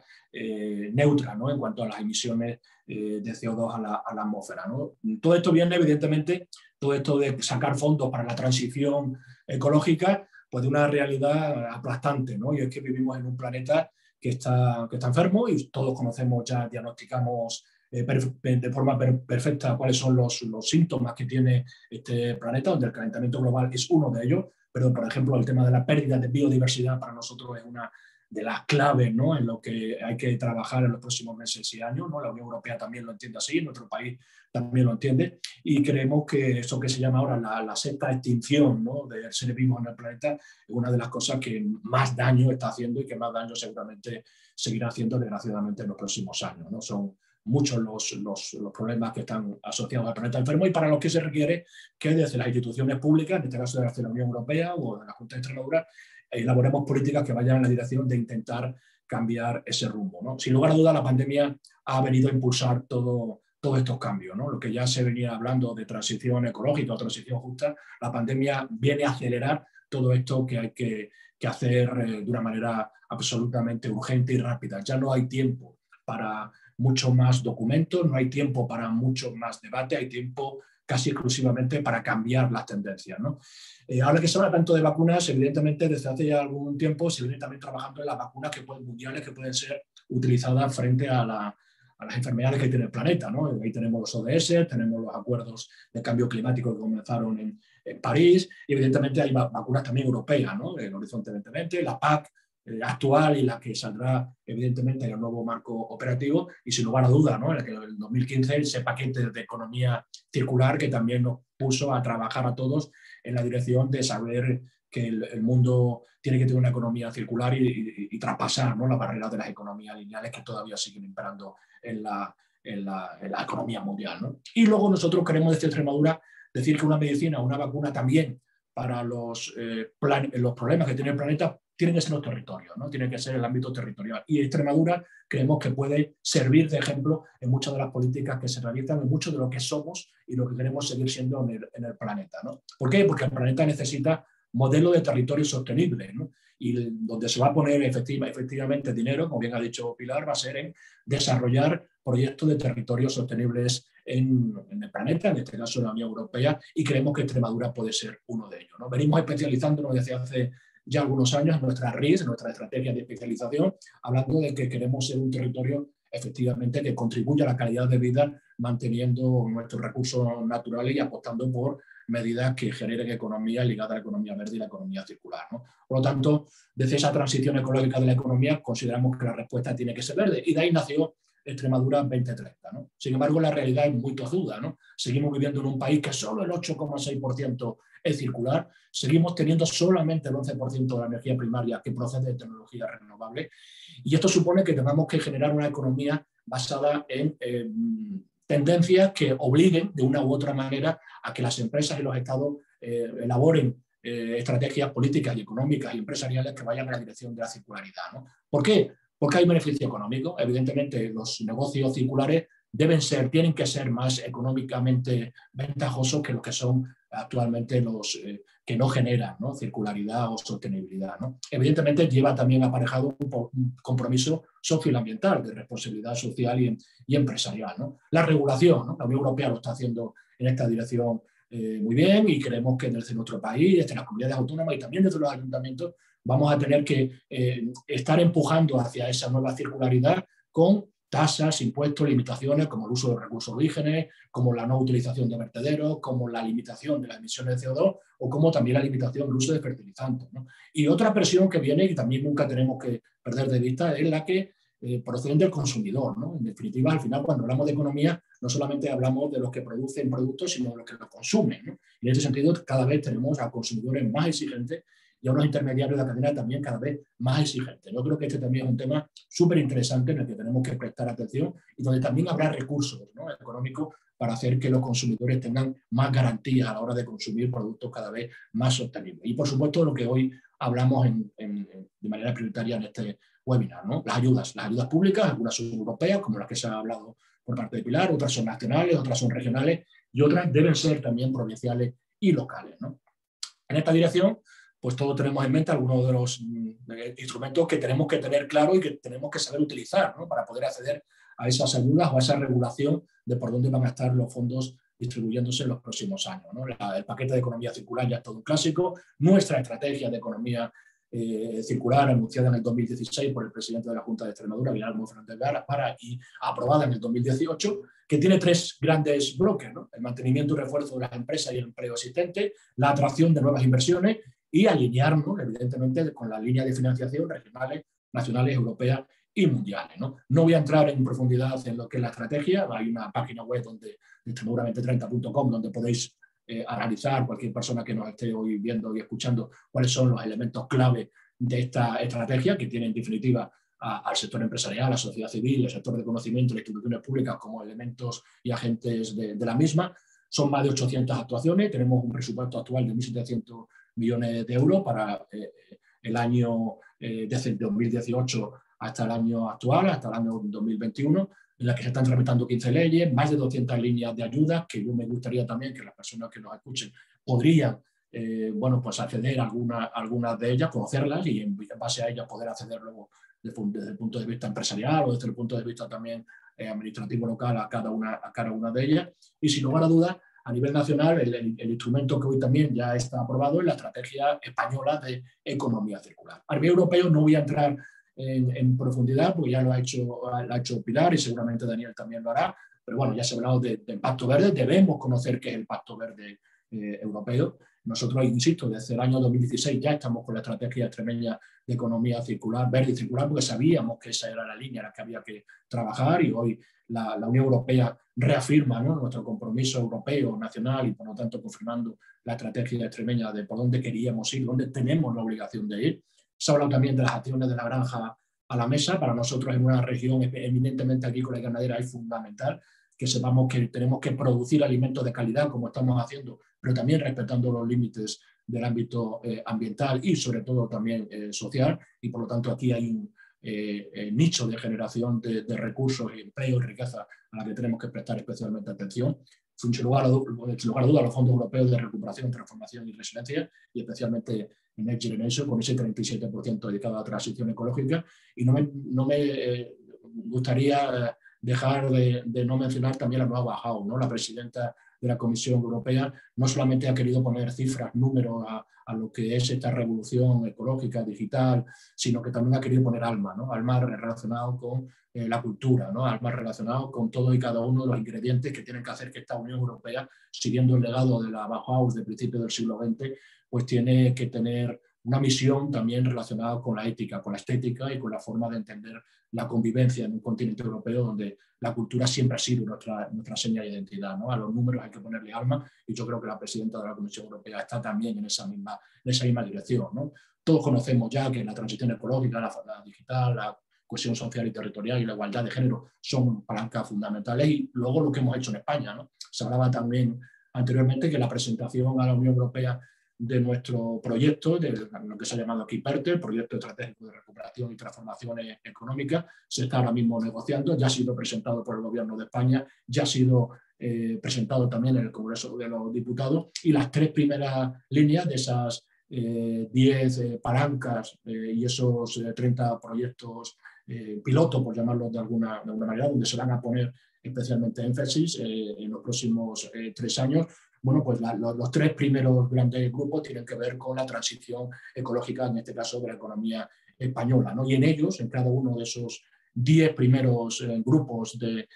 neutra, ¿no?, en cuanto a las emisiones de CO2 a la atmósfera, ¿no? Todo esto viene, evidentemente, todo esto de sacar fondos para la transición ecológica, pues de una realidad aplastante, ¿no? Y es que vivimos en un planeta que está enfermo, y todos conocemos, ya diagnosticamos de forma perfecta cuáles son los síntomas que tiene este planeta, donde el calentamiento global es uno de ellos, pero, por ejemplo, el tema de la pérdida de biodiversidad para nosotros es una de las claves, ¿no?, en lo que hay que trabajar en los próximos meses y años, ¿no? La Unión Europea también lo entiende así, nuestro país también lo entiende, y creemos que eso que se llama ahora la sexta extinción, ¿no?, de seres vivos en el planeta es una de las cosas que más daño está haciendo y que más daño seguramente seguirá haciendo, desgraciadamente, en los próximos años, ¿no? Son muchos los problemas que están asociados al planeta enfermo, y para los que se requiere que desde las instituciones públicas, en este caso desde la Unión Europea o de la Junta de Extremadura, elaboremos políticas que vayan en la dirección de intentar cambiar ese rumbo, ¿no? Sin lugar a dudas, la pandemia ha venido a impulsar todos estos cambios, ¿no? Lo que ya se venía hablando de transición ecológica o transición justa, la pandemia viene a acelerar todo esto que hay que hacer de una manera absolutamente urgente y rápida. Ya no hay tiempo para mucho más documentos, no hay tiempo para mucho más debate, hay tiempo casi exclusivamente para cambiar las tendencias, ¿no? Ahora que se habla tanto de vacunas, evidentemente desde hace ya algún tiempo se viene también trabajando en las vacunas mundiales que pueden ser utilizadas frente a las enfermedades que tiene el planeta, ¿no? Ahí tenemos los ODS, tenemos los acuerdos de cambio climático que comenzaron en París, y evidentemente hay vacunas también europeas, ¿no? El Horizonte 2020, la PAC actual y la que saldrá evidentemente en el nuevo marco operativo, y sin lugar a duda, ¿no?, en el 2015 ese paquete de economía circular que también nos puso a trabajar a todos en la dirección de saber que el mundo tiene que tener una economía circular y traspasar, ¿no?, las barreras de las economías lineales que todavía siguen imperando en la economía mundial, ¿no? Y luego nosotros queremos desde Extremadura decir que una medicina, una vacuna también para los problemas que tiene el planeta tienen que ser los territorios, ¿no? Tiene que ser el ámbito territorial. Y Extremadura creemos que puede servir de ejemplo en muchas de las políticas que se realizan, en mucho de lo que somos y lo que queremos seguir siendo en el planeta, ¿no? ¿Por qué? Porque el planeta necesita modelos de territorio sostenibles, ¿no? Y donde se va a poner efectivamente dinero, como bien ha dicho Pilar, va a ser en desarrollar proyectos de territorios sostenibles en el planeta, en este caso en la Unión Europea, y creemos que Extremadura puede ser uno de ellos, ¿no? Venimos especializándonos desde hace ya algunos años en nuestra RIS, en nuestra estrategia de especialización, hablando de que queremos ser un territorio efectivamente que contribuya a la calidad de vida manteniendo nuestros recursos naturales y apostando por medidas que generen economía ligada a la economía verde y la economía circular, ¿no? Por lo tanto, desde esa transición ecológica de la economía consideramos que la respuesta tiene que ser verde y de ahí nació Extremadura 2030, ¿no? Sin embargo, la realidad es muy tozuda, ¿no? Seguimos viviendo en un país que solo el 8,6% es circular, seguimos teniendo solamente el 11% de la energía primaria que procede de tecnologías renovables y esto supone que tengamos que generar una economía basada en tendencias que obliguen de una u otra manera a que las empresas y los estados elaboren estrategias políticas y económicas y empresariales que vayan en la dirección de la circularidad, ¿no? ¿Por qué? Porque hay beneficio económico. Evidentemente, los negocios circulares tienen que ser más económicamente ventajosos que los que son actualmente los que no generan, ¿no?, circularidad o sostenibilidad, ¿no? Evidentemente, lleva también aparejado un compromiso socioambiental de responsabilidad social y empresarial, ¿no? La regulación, ¿no? La Unión Europea lo está haciendo en esta dirección muy bien y creemos que desde nuestro país, desde las comunidades autónomas y también desde los ayuntamientos vamos a tener que estar empujando hacia esa nueva circularidad con tasas, impuestos, limitaciones como el uso de recursos orígenes, como la no utilización de vertederos, como la limitación de las emisiones de CO2 o como también la limitación del uso de fertilizantes, ¿no? Y otra presión que viene y también nunca tenemos que perder de vista es la que proceden del consumidor, ¿no? En definitiva, al final, cuando hablamos de economía, no solamente hablamos de los que producen productos, sino de los que los consumen, ¿no? Y en ese sentido, cada vez tenemos a consumidores más exigentes y a unos intermediarios de la cadena también cada vez más exigentes. Yo creo que este también es un tema súper interesante en el que tenemos que prestar atención y donde también habrá recursos, ¿no?, económicos para hacer que los consumidores tengan más garantías a la hora de consumir productos cada vez más sostenibles. Y, por supuesto, lo que hoy hablamos de manera prioritaria en este webinar, ¿no? Las ayudas públicas, algunas son europeas, como las que se ha hablado por parte de Pilar, otras son nacionales, otras son regionales y otras deben ser también provinciales y locales, ¿no? En esta dirección, pues todos tenemos en mente algunos de los instrumentos que tenemos que tener claro y que tenemos que saber utilizar, ¿no?, para poder acceder a esas ayudas o a esa regulación de por dónde van a estar los fondos distribuyéndose en los próximos años, ¿no? El paquete de economía circular ya es todo un clásico. Nuestra estrategia de economía circular, anunciada en el 2016 por el presidente de la Junta de Extremadura, Guillermo Fernández Vara, y aprobada en el 2018, que tiene tres grandes bloques, ¿no? El mantenimiento y refuerzo de las empresas y el empleo existente, la atracción de nuevas inversiones y alinearnos, evidentemente, con las líneas de financiación regionales, nacionales, europeas y mundiales, ¿no? No voy a entrar en profundidad en lo que es la estrategia. Hay una página web donde extremadura2030.com donde podéis analizar, cualquier persona que nos esté hoy viendo y escuchando, cuáles son los elementos clave de esta estrategia que tiene en definitiva al sector empresarial, a la sociedad civil, el sector de conocimiento, las instituciones públicas como elementos y agentes de la misma. Son más de 800 actuaciones, tenemos un presupuesto actual de 1.700 millones de euros para el año desde el 2018 hasta el año actual, hasta el año 2021, en la que se están tramitando 15 leyes, más de 200 líneas de ayuda, que yo me gustaría también que las personas que nos escuchen podrían bueno, pues acceder a algunas de ellas, conocerlas y en base a ellas poder acceder luego desde el punto de vista empresarial o desde el punto de vista también administrativo local a cada una de ellas. Y sin lugar a dudas, a nivel nacional, el instrumento que hoy también ya está aprobado es la Estrategia Española de Economía Circular. A nivel europeo no voy a entrar en profundidad, porque ya lo ha hecho Pilar y seguramente Daniel también lo hará, pero bueno, ya se ha hablado del Pacto Verde, debemos conocer qué es el Pacto Verde europeo. Nosotros, insisto, desde el año 2016 ya estamos con la estrategia extremeña de economía circular, verde y circular, porque sabíamos que esa era la línea en la que había que trabajar y hoy la Unión Europea reafirma, ¿no?, nuestro compromiso europeo, nacional y por lo tanto confirmando la estrategia extremeña de por dónde queríamos ir, dónde tenemos la obligación de ir. Se ha hablado también de las acciones de la granja a la mesa. Para nosotros en una región eminentemente agrícola y ganadera es fundamental que sepamos que tenemos que producir alimentos de calidad como estamos haciendo, pero también respetando los límites del ámbito ambiental y sobre todo también social, y por lo tanto aquí hay un nicho de generación de recursos, empleo y riqueza a la que tenemos que prestar especialmente atención. Sin lugar a duda, los fondos europeos de recuperación, transformación y resiliencia, y especialmente en Next Generation, con ese 37% dedicado a la transición ecológica. Y no me gustaría dejar de no mencionar también a Noa Bauhaus, ¿no? La presidenta de la Comisión Europea no solamente ha querido poner cifras, números a lo que es esta revolución ecológica, digital, sino que también ha querido poner alma, ¿no? Alma relacionado con la cultura, ¿no? Alma relacionado con todo y cada uno de los ingredientes que tienen que hacer que esta Unión Europea, siguiendo el legado de la Bauhaus de principios del siglo XX, pues tiene que tener una misión también relacionada con la ética, con la estética y con la forma de entender la convivencia en un continente europeo donde la cultura siempre ha sido nuestra seña de identidad, ¿no? A los números hay que ponerle alma y yo creo que la presidenta de la Comisión Europea está también en esa misma dirección, ¿no? Todos conocemos ya que la transición ecológica, la digital, la cohesión social y territorial y la igualdad de género son palancas fundamentales y luego lo que hemos hecho en España, ¿no? Se hablaba también anteriormente que la presentación a la Unión Europea de proyecto, de lo que se ha llamado aquí PERTE, el Proyecto Estratégico de Recuperación y Transformaciones Económicas, se está ahora mismo negociando, ya ha sido presentado por el Gobierno de España, ya ha sido presentado también en el Congreso de los Diputados y las 3 primeras líneas de esas 10 palancas y esos 30 proyectos pilotos, por llamarlos de alguna manera, donde se van a poner especialmente énfasis en los próximos 3 años. Bueno, pues los 3 primeros grandes grupos tienen que ver con la transición ecológica, en este caso de la economía española, ¿no? Y en ellos, en cada uno de esos 10 primeros grupos de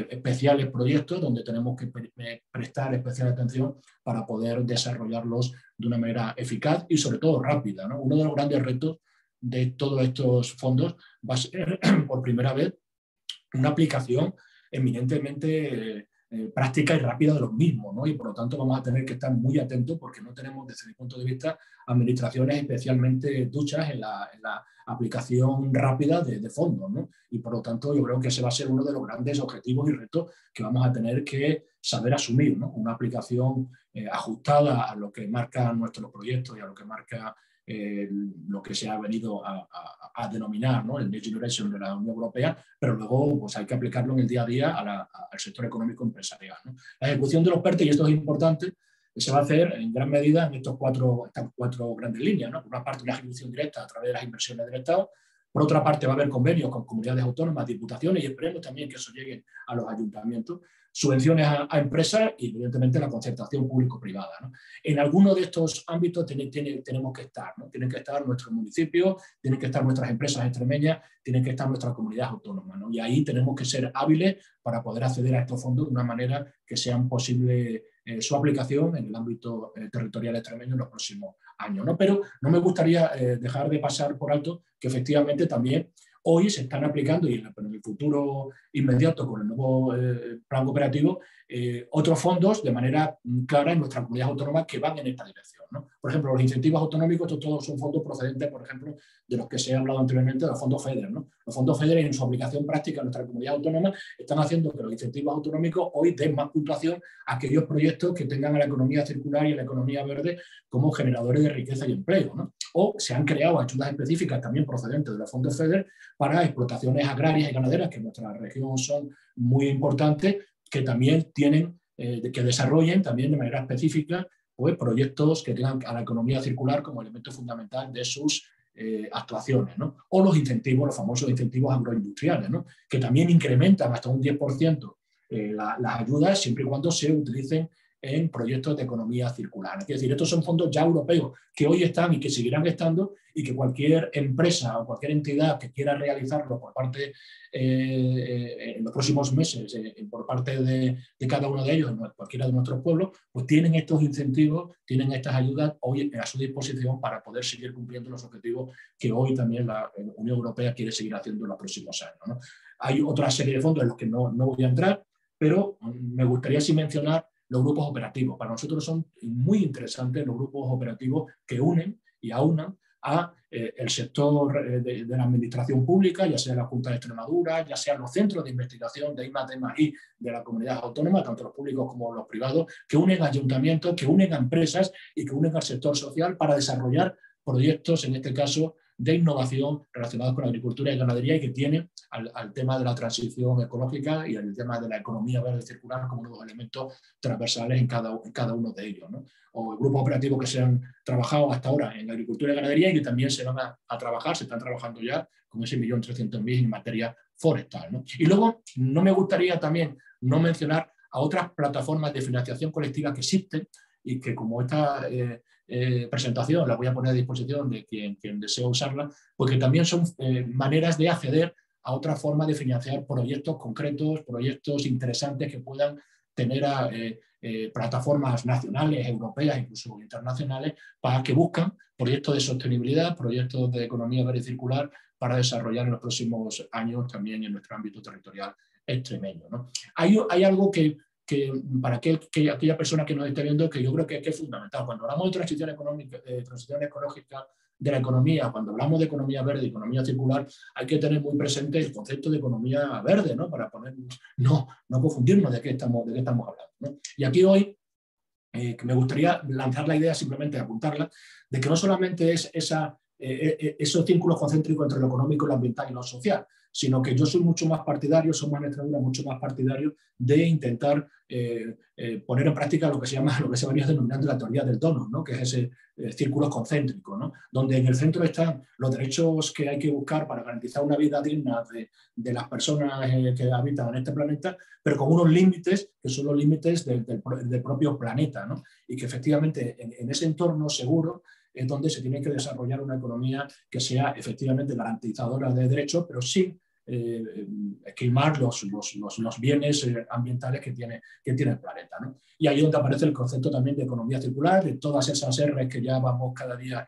especiales proyectos, donde tenemos que prestar especial atención para poder desarrollarlos de una manera eficaz y sobre todo rápida, ¿no? Uno de los grandes retos de todos estos fondos va a ser, por primera vez, una aplicación eminentemente práctica y rápida de los mismos, ¿no? Y por lo tanto vamos a tener que estar muy atentos porque no tenemos, desde mi punto de vista, administraciones especialmente duchas en la aplicación rápida de fondos, ¿no? Y por lo tanto yo creo que ese va a ser uno de los grandes objetivos y retos que vamos a tener que saber asumir, ¿no? Una aplicación ajustada a lo que marcan nuestros proyectos y a lo que marca lo que se ha venido a denominar, ¿no? El Next Generation de la Unión Europea, pero luego pues, hay que aplicarlo en el día a día al sector económico empresarial, ¿no? La ejecución de los PERTE, y esto es importante, se va a hacer en gran medida en estas cuatro grandes líneas, ¿no? Por una parte, una ejecución directa a través de las inversiones del Estado. Por otra parte, va a haber convenios con comunidades autónomas, diputaciones y esperemos también que eso llegue a los ayuntamientos, subvenciones a empresas y, evidentemente, la concertación público-privada, ¿no? En alguno de estos ámbitos tenemos que estar, ¿no? Tienen que estar nuestros municipios, tienen que estar nuestras empresas extremeñas, tienen que estar nuestras comunidades autónomas, ¿no? Y ahí tenemos que ser hábiles para poder acceder a estos fondos de una manera que sea posible su aplicación en el ámbito territorial extremeño en los próximos años, ¿no? Pero no me gustaría dejar de pasar por alto que efectivamente también hoy se están aplicando y en el futuro inmediato con el nuevo plan cooperativo otros fondos de manera clara en nuestra comunidad autónoma que van en esta dirección, ¿no? Por ejemplo, los incentivos autonómicos, estos todos son fondos procedentes, por ejemplo, de los que se ha hablado anteriormente, de los fondos FEDER, ¿no? Los fondos FEDER en su aplicación práctica en nuestra comunidad autónoma están haciendo que los incentivos autonómicos hoy den más puntuación a aquellos proyectos que tengan a la economía circular y a la economía verde como generadores de riqueza y empleo, ¿no? O se han creado ayudas específicas también procedentes de los fondos FEDER para explotaciones agrarias y ganaderas que en nuestra región son muy importantes, que también tienen, que desarrollen también de manera específica pues, proyectos que tengan a la economía circular como elemento fundamental de sus actuaciones, ¿no? O los incentivos, los famosos incentivos agroindustriales, ¿no? Que también incrementan hasta un 10% las ayudas siempre y cuando se utilicen en proyectos de economía circular. Es decir, estos son fondos ya europeos que hoy están y que seguirán estando y que cualquier empresa o cualquier entidad que quiera realizarlo por parte en los próximos meses por parte de cada uno de ellos en cualquiera de nuestros pueblos, pues tienen estos incentivos, tienen estas ayudas hoy a su disposición para poder seguir cumpliendo los objetivos que hoy también la Unión Europea quiere seguir haciendo en los próximos años, ¿no? Hay otra serie de fondos en los que no voy a entrar, pero me gustaría sí mencionar los grupos operativos. Para nosotros son muy interesantes los grupos operativos que unen y aunan a el sector de la administración pública, ya sea la Junta de Extremadura, ya sean los centros de investigación de I+D+I de la comunidad autónoma, tanto los públicos como los privados, que unen a ayuntamientos, que unen a empresas y que unen al sector social para desarrollar proyectos, en este caso, de innovación relacionados con la agricultura y ganadería y que tienen al tema de la transición ecológica y al tema de la economía verde circular como uno de los elementos transversales en cada uno de ellos, ¿no? O grupos operativos que se han trabajado hasta ahora en agricultura y ganadería y que también se van a trabajar, se están trabajando ya con ese 1.300.000 en materia forestal, ¿no? Y luego no me gustaría también no mencionar a otras plataformas de financiación colectiva que existen y que, como esta presentación la voy a poner a disposición de quien desea usarla, porque también son maneras de acceder a otra forma de financiar proyectos concretos, proyectos interesantes que puedan tener a plataformas nacionales, europeas, incluso internacionales, para que buscan proyectos de sostenibilidad, proyectos de economía verde y circular para desarrollar en los próximos años también en nuestro ámbito territorial extremeño, ¿no? Hay algo que para aquella persona que nos esté viendo, que yo creo que es fundamental. Cuando hablamos de transición económica, transición ecológica de la economía, cuando hablamos de economía verde y economía circular, hay que tener muy presente el concepto de economía verde, ¿no? Para no confundirnos de qué estamos hablando, ¿no? Y aquí hoy que me gustaría lanzar la idea, simplemente apuntarla, de que no solamente es esos círculos concéntricos entre lo económico, lo ambiental y lo social, sino que yo soy mucho más partidario, somos en Extremadura mucho más partidarios de intentar poner en práctica lo que se venía denominando la teoría del donut, ¿no? Que es ese círculo concéntrico, ¿no? Donde en el centro están los derechos que hay que buscar para garantizar una vida digna de las personas que habitan en este planeta, pero con unos límites que son los límites del propio planeta, ¿no? Y que efectivamente en ese entorno seguro es donde se tiene que desarrollar una economía que sea efectivamente garantizadora de derechos, pero sin esquilmar los bienes ambientales que tiene el planeta, ¿no? Y ahí es donde aparece el concepto también de economía circular, de todas esas R's que ya vamos cada día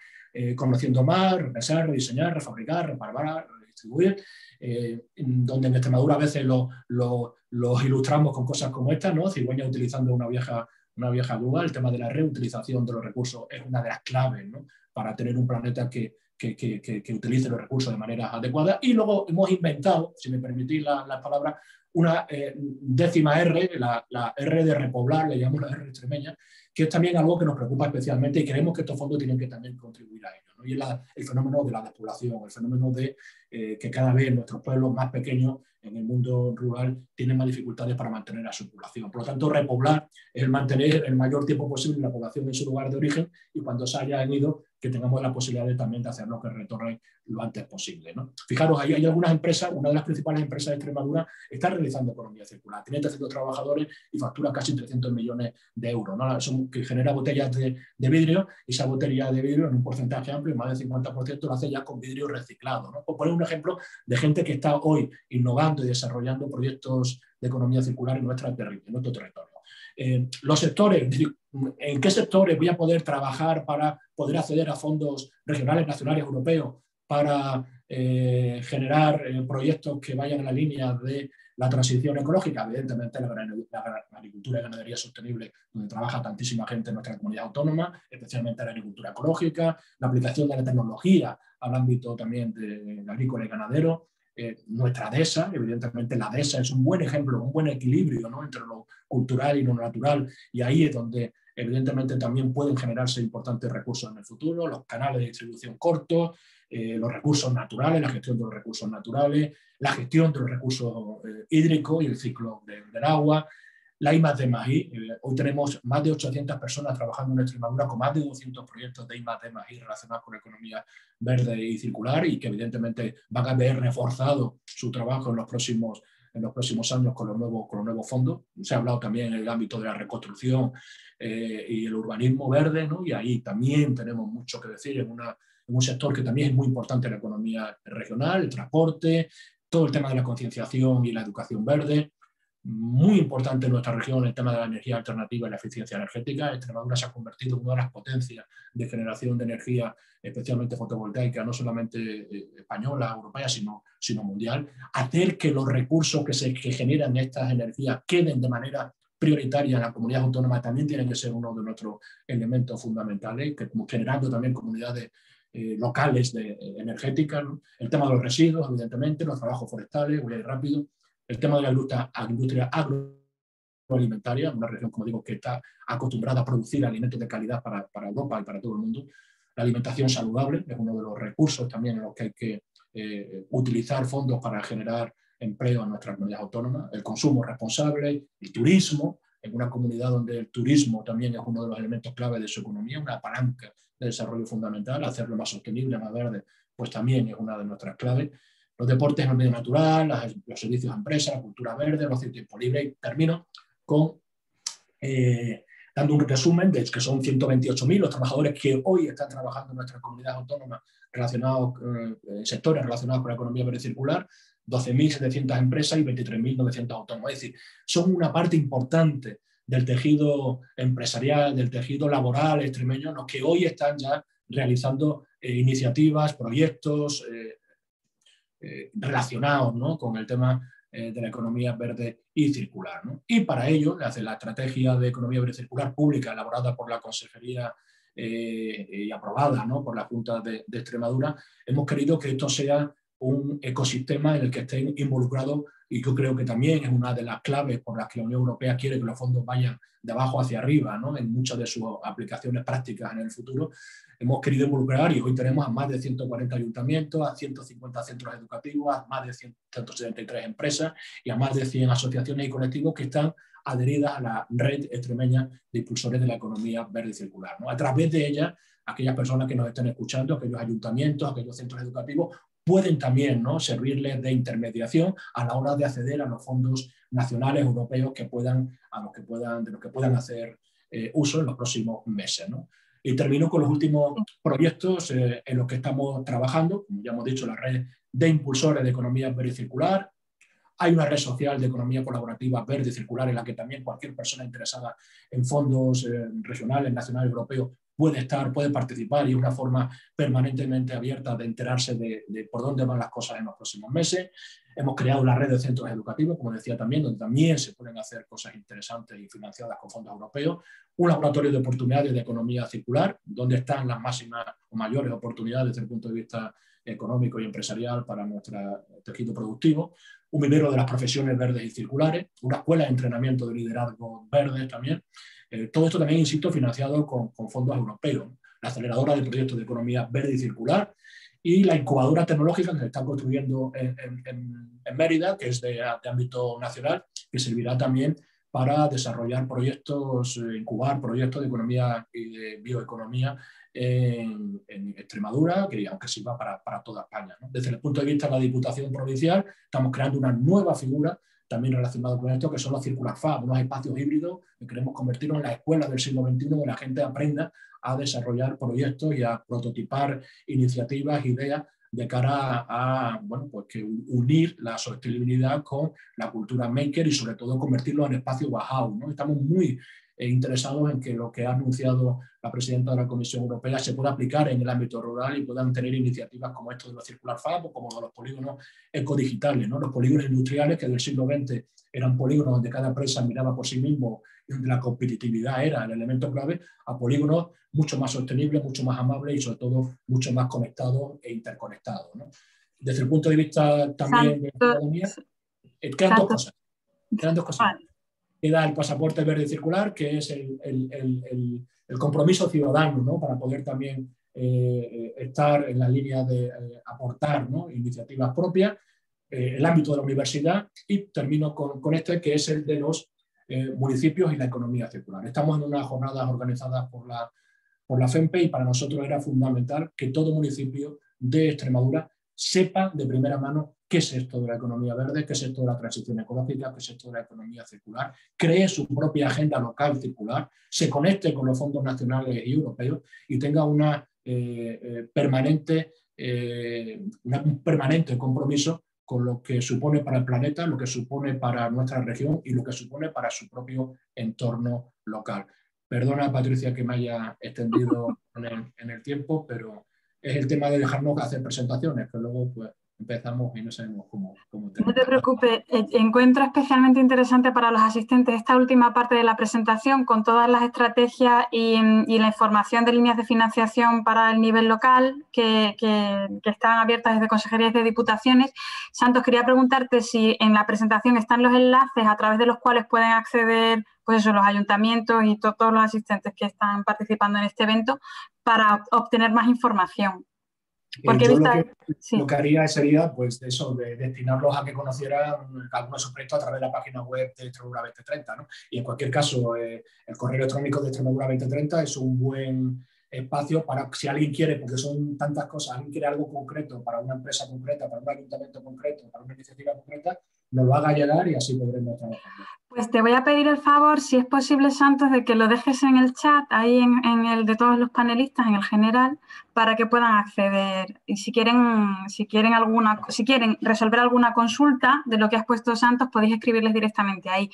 conociendo más: repensar, rediseñar, refabricar, reparar, redistribuir, donde en Extremadura a veces los ilustramos con cosas como esta, ¿no? Cigüeña utilizando una vieja grúa. El tema de la reutilización de los recursos es una de las claves, ¿no? Para tener un planeta que utilice los recursos de manera adecuada. Y luego hemos inventado, si me permitís la palabra, una décima R, la R de repoblar, le llamamos la R extremeña, que es también algo que nos preocupa especialmente y creemos que estos fondos tienen que también contribuir a ello, ¿no? Y es el fenómeno de la despoblación, el fenómeno de que cada vez nuestros pueblos más pequeños en el mundo rural tienen más dificultades para mantener a su población. Por lo tanto, repoblar es el mantener el mayor tiempo posible la población en su lugar de origen, y cuando se hayan ido, que tengamos la posibilidad también de hacerlo que retornen lo antes posible, ¿no? Fijaros, ahí hay algunas empresas, una de las principales empresas de Extremadura está realizando economía circular, tiene 300 trabajadores y factura casi 300 millones de euros, ¿no? Que genera botellas de vidrio, y esa botella de vidrio en un porcentaje amplio, más del 50%, lo hace ya con vidrio reciclado, ¿no? Por poner un ejemplo de gente que está hoy innovando y desarrollando proyectos de economía circular en nuestro territorio. Los sectores, ¿en qué sectores voy a poder trabajar para poder acceder a fondos regionales, nacionales, europeos, para generar proyectos que vayan en la línea de la transición ecológica? Evidentemente la agricultura y ganadería sostenible, donde trabaja tantísima gente en nuestra comunidad autónoma, especialmente la agricultura ecológica, la aplicación de la tecnología al ámbito también de agrícola y ganadero. Nuestra DESA, evidentemente la DESA es un buen ejemplo, un buen equilibrio, ¿no?, entre lo cultural y lo natural, y ahí es donde evidentemente también pueden generarse importantes recursos en el futuro, los canales de distribución cortos, los recursos naturales, la gestión de los recursos naturales, la gestión de los recursos hídricos y el ciclo del agua, la I+D+I. Hoy tenemos más de 800 personas trabajando en Extremadura con más de 200 proyectos de I+D+I relacionados con la economía verde y circular, y que evidentemente van a ver reforzado su trabajo en los próximos años con los nuevos fondos. Se ha hablado también en el ámbito de la reconstrucción y el urbanismo verde, ¿no? Y ahí también tenemos mucho que decir en un sector que también es muy importante en la economía regional, el transporte, todo el tema de la concienciación y la educación verde. Muy importante en nuestra región el tema de la energía alternativa y la eficiencia energética. Extremadura se ha convertido en una de las potencias de generación de energía, especialmente fotovoltaica, no solamente española, europea, sino mundial. Hacer que los recursos que generan estas energías queden de manera prioritaria en la comunidad autónoma también tiene que ser uno de nuestros elementos fundamentales, generando también comunidades locales energéticas, ¿no? El tema de los residuos, evidentemente, los trabajos forestales, voy a ir rápido. El tema de la industria agroalimentaria, una región, como digo, que está acostumbrada a producir alimentos de calidad para Europa y para todo el mundo. La alimentación saludable es uno de los recursos también en los que hay que utilizar fondos para generar empleo en nuestra comunidad autónoma. El consumo responsable, el turismo, en una comunidad donde el turismo también es uno de los elementos clave de su economía, una palanca de desarrollo fundamental. Hacerlo más sostenible, más verde, pues también es una de nuestras claves. los deportes en el medio natural, los servicios a empresas, la cultura verde, el ocio y tiempo libre. Y termino con dando un resumen de que son 128.000 los trabajadores que hoy están trabajando en nuestra comunidad autónoma relacionados en sectores relacionados con la economía verde y circular, 12.700 empresas y 23.900 autónomos. Es decir, son una parte importante del tejido empresarial, del tejido laboral extremeño, los que hoy están ya realizando iniciativas, proyectos relacionados, ¿no?, con el tema de la economía verde y circular, ¿no? Y para ello, la estrategia de economía verde y circular pública elaborada por la Consejería y aprobada, ¿no?, por la Junta de Extremadura, hemos querido que esto sea un ecosistema en el que estén involucrados, y yo creo que también es una de las claves por las que la Unión Europea quiere que los fondos vayan de abajo hacia arriba, ¿no?, en muchas de sus aplicaciones prácticas en el futuro. Hemos querido involucrar, y hoy tenemos a más de 140 ayuntamientos, a 150 centros educativos, a más de 173 empresas y a más de 100 asociaciones y colectivos que están adheridas a la red extremeña de impulsores de la economía verde y circular, ¿no? A través de ella, aquellas personas que nos estén escuchando, aquellos ayuntamientos, aquellos centros educativos, pueden también, ¿no?, servirles de intermediación a la hora de acceder a los fondos nacionales, europeos, de los que puedan hacer uso en los próximos meses, ¿no? Y termino con los últimos proyectos en los que estamos trabajando. Como ya hemos dicho, la red de impulsores de economía verde y circular. Hay una red social de economía colaborativa verde y circular en la que también cualquier persona interesada en fondos regionales, nacionales, europeos puede participar, y es una forma permanentemente abierta de enterarse de por dónde van las cosas en los próximos meses. Hemos creado la red de centros educativos, como decía también, donde también se pueden hacer cosas interesantes y financiadas con fondos europeos. Un laboratorio de oportunidades de economía circular, donde están las máximas o mayores oportunidades desde el punto de vista económico y empresarial para nuestro tejido productivo. Un vivero de las profesiones verdes y circulares, una escuela de entrenamiento de liderazgo verdes también. Todo esto también, insisto, financiado con fondos europeos. La aceleradora de proyectos de economía verde y circular y la incubadora tecnológica que se está construyendo en Mérida, que es de ámbito nacional, que servirá también para desarrollar proyectos, incubar proyectos de economía y de bioeconomía en Extremadura, que aunque sirva para toda España, ¿no? Desde el punto de vista de la Diputación Provincial, estamos creando una nueva figura también relacionado con esto, que son los Circular Fab, unos espacios híbridos que queremos convertirlos en la escuela del siglo XXI, donde la gente aprenda a desarrollar proyectos y a prototipar iniciativas, ideas de cara a bueno, pues que unir la sostenibilidad con la cultura maker y sobre todo convertirlos en espacios Bauhaus, ¿no? Estamos muy interesados en que lo que ha anunciado la presidenta de la Comisión Europea se pueda aplicar en el ámbito rural y puedan tener iniciativas como esto de los Circular Fab o como de los polígonos ecodigitales, ¿no? Los polígonos industriales que del siglo XX eran polígonos donde cada empresa miraba por sí mismo y donde la competitividad era el elemento clave, a polígonos mucho más sostenibles, mucho más amables y sobre todo mucho más conectados e interconectados, ¿no? Desde el punto de vista también de la ciudadanía, quedan dos cosas. Vale. Queda el pasaporte verde y circular, que es el compromiso ciudadano, ¿no?, para poder también estar en la línea de aportar, ¿no?, iniciativas propias, el ámbito de la universidad, y termino con este, que es el de los municipios y la economía circular. Estamos en unas jornadas organizadas por la FEMPE y para nosotros era fundamental que todo municipio de Extremadura sepa de primera mano qué es esto de la economía verde, qué es esto de la transición ecológica, qué es esto de la economía circular, cree su propia agenda local circular, se conecte con los fondos nacionales y europeos y tenga un permanente compromiso con lo que supone para el planeta, lo que supone para nuestra región y lo que supone para su propio entorno local. Perdona, Patricia, que me haya extendido en el tiempo, pero es el tema de dejarnos hacer presentaciones, que luego pues empezamos y no sabemos cómo terminar. No te preocupes, encuentro especialmente interesante para los asistentes esta última parte de la presentación con todas las estrategias y la información de líneas de financiación para el nivel local que están abiertas desde consejerías de diputaciones. Santos, quería preguntarte si en la presentación están los enlaces a través de los cuales pueden acceder pues eso, los ayuntamientos y todos los asistentes que están participando en este evento para obtener más información. Porque lo que haría sería pues, de destinarlos a que conocieran algunos de sus proyectos a través de la página web de Extremadura 2030, ¿no? Y en cualquier caso, el correo electrónico de Extremadura 2030 es un buen espacio para, si alguien quiere, porque son tantas cosas, alguien quiere algo concreto para una empresa concreta, para un ayuntamiento concreto, para una iniciativa concreta, nos lo haga llegar y así podremos trabajar. Pues te voy a pedir el favor, si es posible, Santos, de que lo dejes en el chat, ahí en el de todos los panelistas, en el general, para que puedan acceder. Y si quieren resolver alguna consulta de lo que has puesto, Santos, podéis escribirles directamente ahí.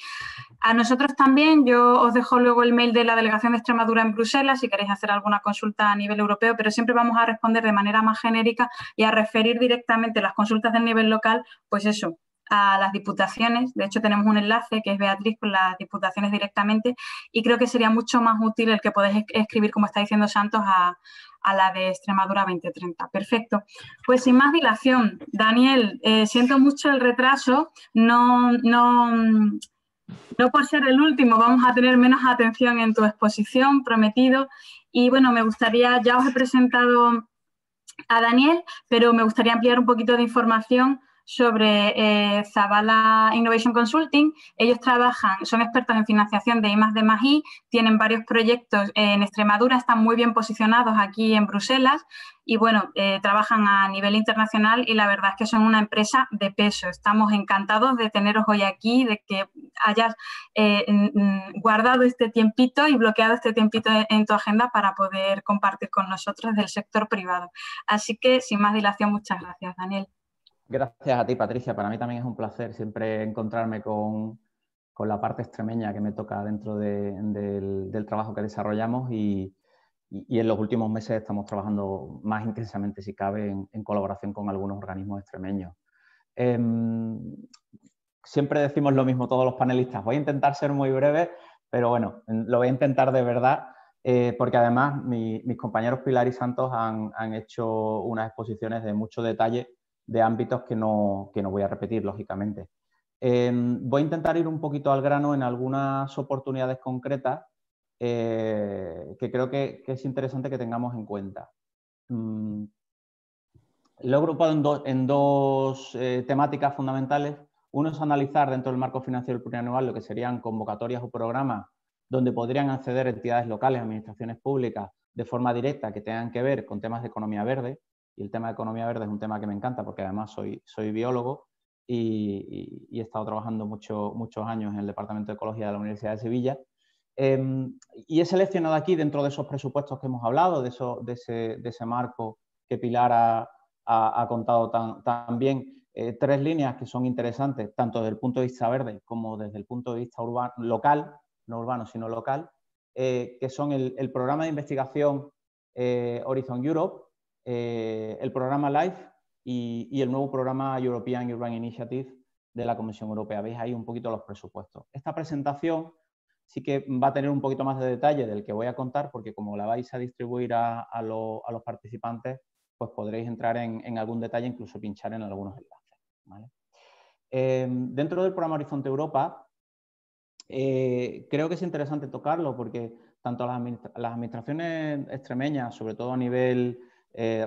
A nosotros también, yo os dejo luego el mail de la Delegación de Extremadura en Bruselas si queréis hacer alguna consulta a nivel europeo, pero siempre vamos a responder de manera más genérica y a referir directamente las consultas del nivel local, pues eso, a las diputaciones. De hecho, tenemos un enlace que es Beatriz con las diputaciones directamente y creo que sería mucho más útil el que podéis escribir, como está diciendo Santos, a la de Extremadura 2030. Perfecto. Pues sin más dilación, Daniel, siento mucho el retraso, no por ser el último vamos a tener menos atención en tu exposición, prometido. Y bueno, me gustaría, ya os he presentado a Daniel, pero me gustaría ampliar un poquito de información sobre Zabala Innovation Consulting. Ellos son expertos en financiación de I+D+I, tienen varios proyectos en Extremadura, están muy bien posicionados aquí en Bruselas y bueno, trabajan a nivel internacional y la verdad es que son una empresa de peso. Estamos encantados de teneros hoy aquí, de que hayas guardado este tiempito y bloqueado este tiempito en tu agenda para poder compartir con nosotros del sector privado. Así que, sin más dilación, muchas gracias, Daniel. Gracias a ti, Patricia. Para mí también es un placer siempre encontrarme con la parte extremeña que me toca dentro del trabajo que desarrollamos y en los últimos meses estamos trabajando más intensamente, si cabe, en colaboración con algunos organismos extremeños. Siempre decimos lo mismo todos los panelistas. Voy a intentar ser muy breve, pero bueno, lo voy a intentar de verdad. Porque además mis compañeros Pilar y Santos han hecho unas exposiciones de mucho detalle de ámbitos que no voy a repetir, lógicamente. Voy a intentar ir un poquito al grano en algunas oportunidades concretas que creo que es interesante que tengamos en cuenta. Lo he agrupado en dos temáticas fundamentales. Uno es analizar dentro del marco financiero plurianual lo que serían convocatorias o programas donde podrían acceder entidades locales, administraciones públicas, de forma directa que tengan que ver con temas de economía verde. Y el tema de economía verde es un tema que me encanta porque además soy biólogo y he estado trabajando muchos años en el Departamento de Ecología de la Universidad de Sevilla. Y he seleccionado aquí, dentro de esos presupuestos que hemos hablado, de ese marco que Pilar ha contado tan bien, 3 líneas que son interesantes, tanto desde el punto de vista verde como desde el punto de vista local, no urbano sino local, que son el programa de investigación Horizon Europe, el programa LIFE y el nuevo programa European Urban Initiative de la Comisión Europea. Veis ahí un poquito los presupuestos. Esta presentación sí que va a tener un poquito más de detalle del que voy a contar, porque como la vais a distribuir a los participantes, pues podréis entrar en algún detalle, incluso pinchar en algunos enlaces, ¿vale? Dentro del programa Horizonte Europa, creo que es interesante tocarlo porque tanto las administraciones extremeñas, sobre todo a nivel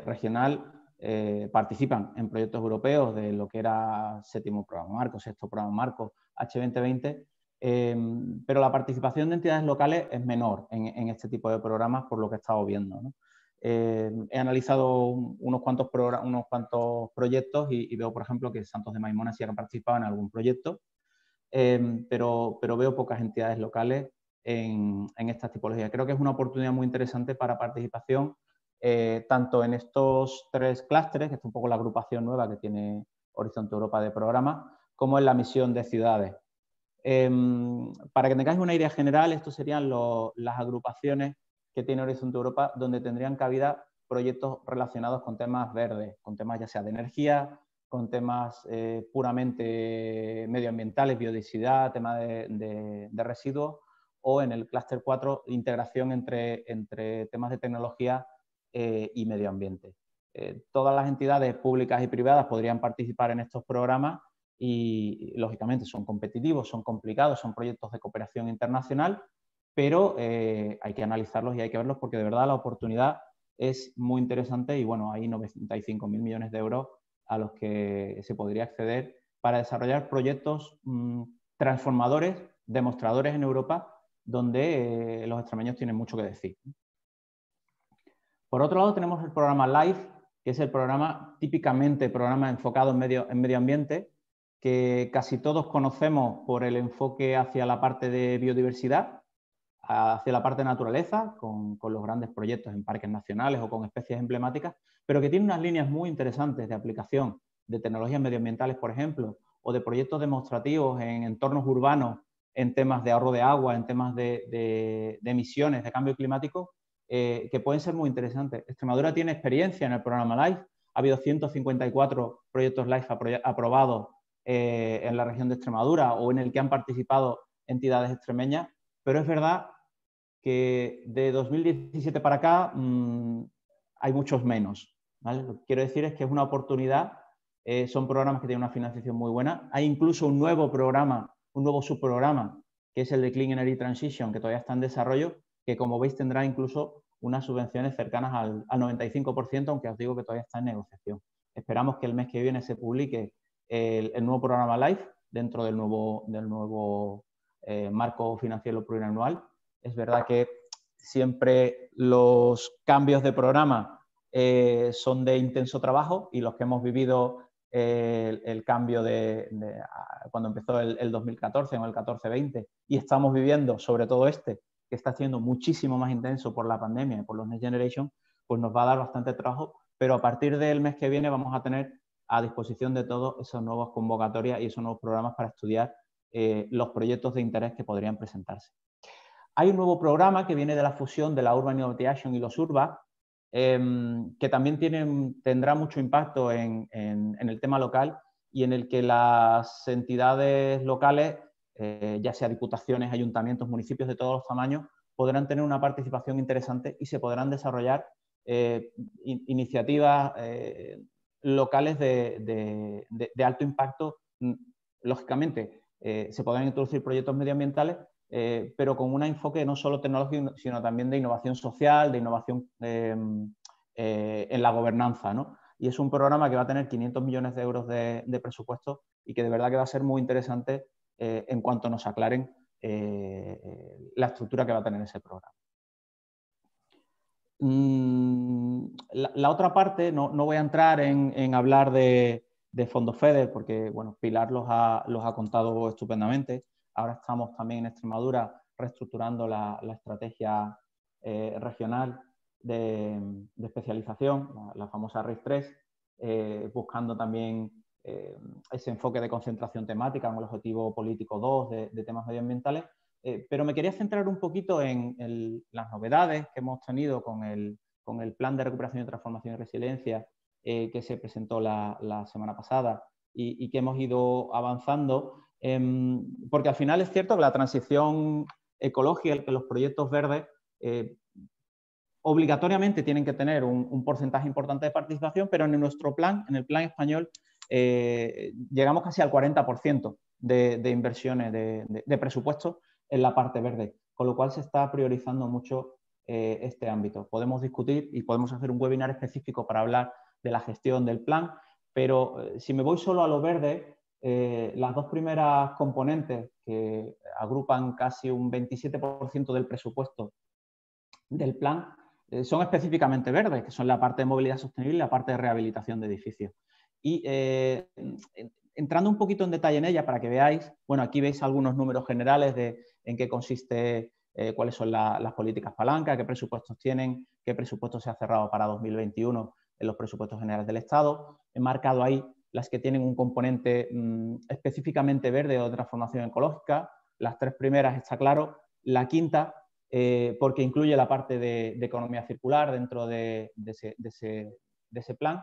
regional, participan en proyectos europeos de lo que era séptimo programa marco, sexto programa marco, H2020, pero la participación de entidades locales es menor en este tipo de programas por lo que he estado viendo, ¿no? He analizado unos cuantos proyectos y veo, por ejemplo, que Santos de Maimona sí ha participado en algún proyecto, pero veo pocas entidades locales en esta tipología. Creo que es una oportunidad muy interesante para participación, tanto en estos 3 clústeres, que es un poco la agrupación nueva que tiene Horizonte Europa de programas, como en la misión de ciudades. Para que tengáis una idea general, estos serían las agrupaciones que tiene Horizonte Europa, donde tendrían cabida proyectos relacionados con temas verdes, con temas ya sea de energía, con temas puramente medioambientales, biodiversidad, tema de residuos, o en el clúster 4, integración entre temas de tecnología y medio ambiente. Todas las entidades públicas y privadas podrían participar en estos programas y, lógicamente, son competitivos, son complicados, son proyectos de cooperación internacional, pero hay que analizarlos y hay que verlos porque de verdad la oportunidad es muy interesante y bueno, hay 95.000 millones de euros a los que se podría acceder para desarrollar proyectos transformadores, demostradores en Europa, donde los extremeños tienen mucho que decir. Por otro lado, tenemos el programa LIFE, que es el programa, típicamente programa enfocado en medio ambiente, que casi todos conocemos por el enfoque hacia la parte de biodiversidad, hacia la parte de naturaleza, con los grandes proyectos en parques nacionales o con especies emblemáticas, pero que tiene unas líneas muy interesantes de aplicación de tecnologías medioambientales, por ejemplo, o de proyectos demostrativos en entornos urbanos, en temas de ahorro de agua, en temas de emisiones, de cambio climático, que pueden ser muy interesantes. Extremadura tiene experiencia en el programa LIFE, ha habido 154 proyectos LIFE aprobados en la región de Extremadura o en el que han participado entidades extremeñas, pero es verdad que de 2017 para acá hay muchos menos, ¿vale? Lo que quiero decir es que es una oportunidad, son programas que tienen una financiación muy buena. Hay incluso un nuevo programa, un nuevo subprograma, que es el de Clean Energy Transition, que todavía está en desarrollo, que como veis tendrá incluso unas subvenciones cercanas al 95%, aunque os digo que todavía está en negociación. Esperamos que el mes que viene se publique el nuevo programa LIFE dentro del nuevo marco financiero plurianual. Es verdad que siempre los cambios de programa son de intenso trabajo, y los que hemos vivido el cambio cuando empezó el 2014 o el 14-20, y estamos viviendo sobre todo que está siendo muchísimo más intenso por la pandemia y por los Next Generation, pues nos va a dar bastante trabajo, pero a partir del mes que viene vamos a tener a disposición de todos esas nuevas convocatorias y esos nuevos programas para estudiar los proyectos de interés que podrían presentarse. Hay un nuevo programa que viene de la fusión de la Urban Innovation y los URBA, que también tendrá mucho impacto en el tema local, y en el que las entidades locales, ya sea diputaciones, ayuntamientos, municipios de todos los tamaños, podrán tener una participación interesante y se podrán desarrollar iniciativas locales de alto impacto. Lógicamente, se podrán introducir proyectos medioambientales, pero con un enfoque no solo tecnológico, sino también de innovación social, de innovación en la gobernanza, ¿no? Y es un programa que va a tener 500 millones de euros de presupuesto, y que de verdad que va a ser muy interesante en cuanto nos aclaren la estructura que va a tener ese programa. La otra parte, no voy a entrar en hablar de fondos FEDER, porque bueno, Pilar los ha contado estupendamente. Ahora estamos también en Extremadura reestructurando la estrategia regional de especialización, la famosa RIS3, buscando también ese enfoque de concentración temática con el objetivo político 2 de temas medioambientales. Pero me quería centrar un poquito en las novedades que hemos tenido con el Plan de Recuperación y Transformación y Resiliencia que se presentó la semana pasada y que hemos ido avanzando, porque al final es cierto que la transición ecológica, que los proyectos verdes obligatoriamente tienen que tener un porcentaje importante de participación, pero en nuestro plan, en el plan español, llegamos casi al 40% de inversiones de presupuesto en la parte verde, con lo cual se está priorizando mucho este ámbito. Podemos discutir y podemos hacer un webinar específico para hablar de la gestión del plan, pero si me voy solo a lo verde, las dos primeras componentes, que agrupan casi un 27% del presupuesto del plan, son específicamente verdes, que son la parte de movilidad sostenible y la parte de rehabilitación de edificios. Y entrando un poquito en detalle en ella para que veáis, bueno, aquí veis algunos números generales de en qué consiste, cuáles son las políticas palanca, qué presupuestos tienen, qué presupuesto se ha cerrado para 2021 en los presupuestos generales del Estado. He marcado ahí las que tienen un componente específicamente verde o de transformación ecológica. Las tres primeras está claro. La quinta, porque incluye la parte de economía circular dentro de ese plan.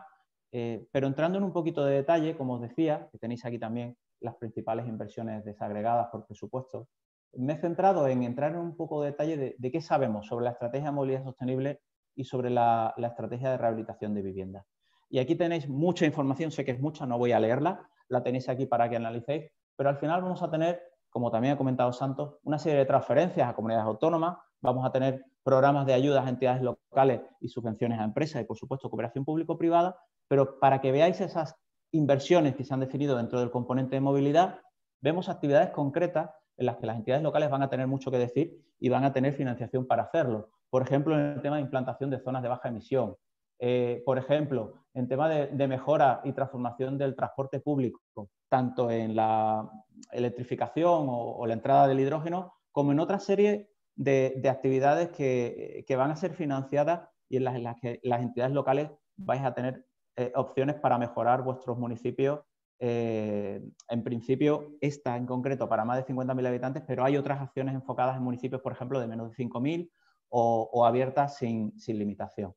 Pero entrando en un poquito de detalle, como os decía, que tenéis aquí también las principales inversiones desagregadas por presupuesto, me he centrado en entrar en un poco de detalle de qué sabemos sobre la estrategia de movilidad sostenible y sobre la estrategia de rehabilitación de viviendas. Y aquí tenéis mucha información, sé que es mucha, no voy a leerla, la tenéis aquí para que analicéis, pero al final vamos a tener, como también ha comentado Santos, una serie de transferencias a comunidades autónomas, vamos a tener programas de ayudas a entidades locales y subvenciones a empresas y, por supuesto, cooperación público-privada, pero para que veáis esas inversiones que se han definido dentro del componente de movilidad, vemos actividades concretas en las que las entidades locales van a tener mucho que decir y van a tener financiación para hacerlo. Por ejemplo, en el tema de implantación de zonas de baja emisión. Por ejemplo, en tema de mejora y transformación del transporte público, tanto en la electrificación o la entrada del hidrógeno, como en otra serie de actividades que van a ser financiadas y en las que las entidades locales vais a tener opciones para mejorar vuestros municipios. En principio, esta en concreto para más de 50.000 habitantes, pero hay otras acciones enfocadas en municipios, por ejemplo, de menos de 5.000 o abiertas sin limitación.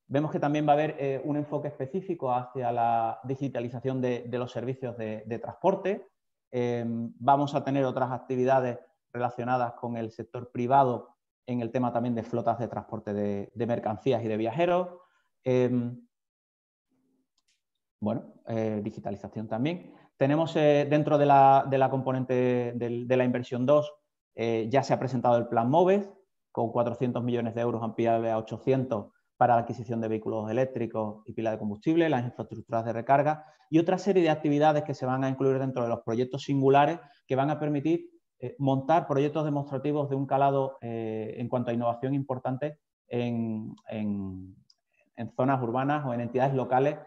Vemos que también va a haber un enfoque específico hacia la digitalización de los servicios de transporte. Vamos a tener otras actividades relacionadas con el sector privado en el tema también de flotas de transporte de mercancías y de viajeros. Digitalización también. Tenemos dentro de la componente de la inversión 2, ya se ha presentado el plan MOVES, con 400 millones de euros ampliable a 800 para la adquisición de vehículos eléctricos y pilas de combustible, las infraestructuras de recarga y otra serie de actividades que se van a incluir dentro de los proyectos singulares que van a permitir montar proyectos demostrativos de un calado en cuanto a innovación importante en zonas urbanas o en entidades locales,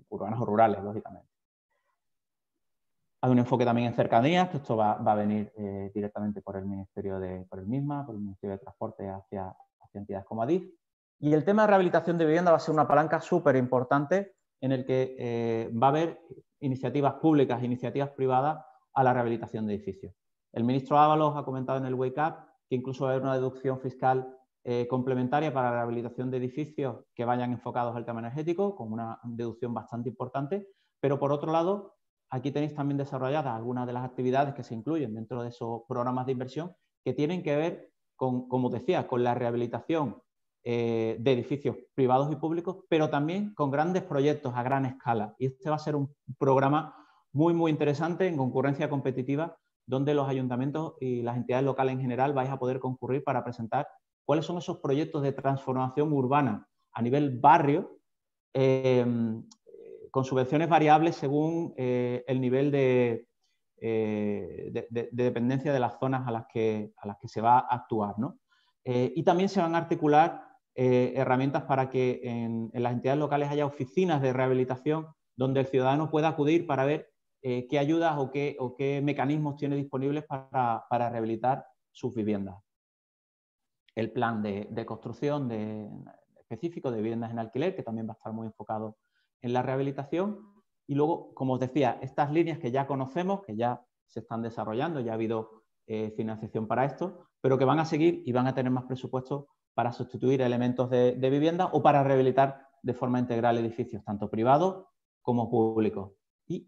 urbanas o rurales, lógicamente. Hay un enfoque también en cercanías, que esto va a venir directamente por el Ministerio por el Ministerio de Transporte hacia entidades como ADIF. Y el tema de rehabilitación de vivienda va a ser una palanca súper importante en el que va a haber iniciativas públicas e iniciativas privadas a la rehabilitación de edificios. El ministro Ábalos ha comentado en el Wake Up que incluso va a haber una deducción fiscal complementaria para la rehabilitación de edificios que vayan enfocados al tema energético, con una deducción bastante importante, pero por otro lado, aquí tenéis también desarrolladas algunas de las actividades que se incluyen dentro de esos programas de inversión que tienen que ver con, como decía, con la rehabilitación de edificios privados y públicos, pero también con grandes proyectos a gran escala. Y este va a ser un programa muy, muy interesante en concurrencia competitiva, donde los ayuntamientos y las entidades locales en general vais a poder concurrir para presentar cuáles son esos proyectos de transformación urbana a nivel barrio, con subvenciones variables según el nivel de dependencia de las zonas a las que se va a actuar, ¿no? Y también se van a articular herramientas para que en las entidades locales haya oficinas de rehabilitación donde el ciudadano pueda acudir para ver qué ayudas o qué mecanismos tiene disponibles para rehabilitar sus viviendas. El plan de construcción específico de viviendas en alquiler, que también va a estar muy enfocado en la rehabilitación. Y luego, como os decía, estas líneas que ya conocemos, que ya se están desarrollando, ya ha habido financiación para esto, pero que van a seguir y van a tener más presupuesto para sustituir elementos de vivienda o para rehabilitar de forma integral edificios, tanto privados como públicos. Y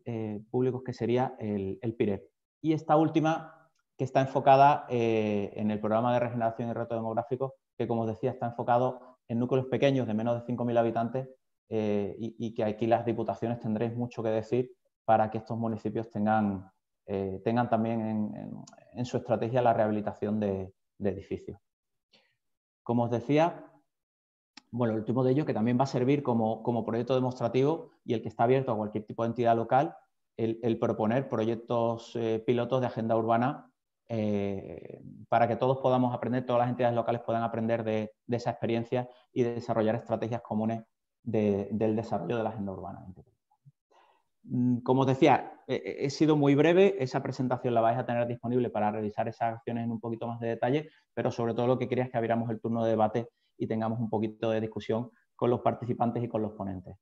públicos, que sería el PIREP. Y esta última, que está enfocada en el programa de regeneración y reto demográfico, que, como os decía, está enfocado en núcleos pequeños de menos de 5.000 habitantes y que aquí las diputaciones tendréis mucho que decir para que estos municipios tengan también en su estrategia la rehabilitación de edificios. Como os decía, bueno, el último de ellos, que también va a servir como proyecto demostrativo y el que está abierto a cualquier tipo de entidad local, el proponer proyectos pilotos de agenda urbana para que todos podamos aprender, todas las entidades locales puedan aprender de esa experiencia y de desarrollar estrategias comunes del desarrollo de la agenda urbana. Como os decía, he sido muy breve, esa presentación la vais a tener disponible para revisar esas acciones en un poquito más de detalle, pero sobre todo lo que quería es que abriéramos el turno de debate y tengamos un poquito de discusión con los participantes y con los ponentes.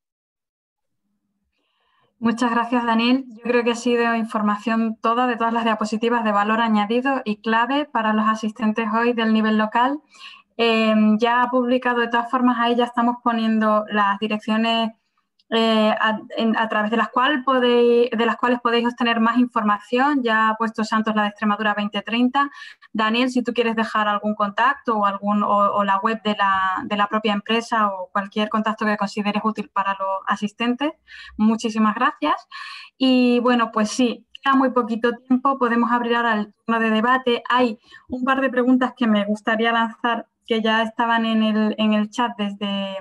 Muchas gracias, Daniel. Yo creo que ha sido información toda de todas las diapositivas de valor añadido y clave para los asistentes hoy del nivel local. Ya ha publicado, de todas formas, ahí ya estamos poniendo las direcciones a través de las cuales podéis obtener más información. Ya ha puesto Santos la de Extremadura 2030. Daniel, si tú quieres dejar algún contacto o la web de la propia empresa o cualquier contacto que consideres útil para los asistentes, muchísimas gracias. Y bueno, pues sí, queda muy poquito tiempo, podemos abrir ahora el turno de debate. Hay un par de preguntas que me gustaría lanzar que ya estaban en el chat desde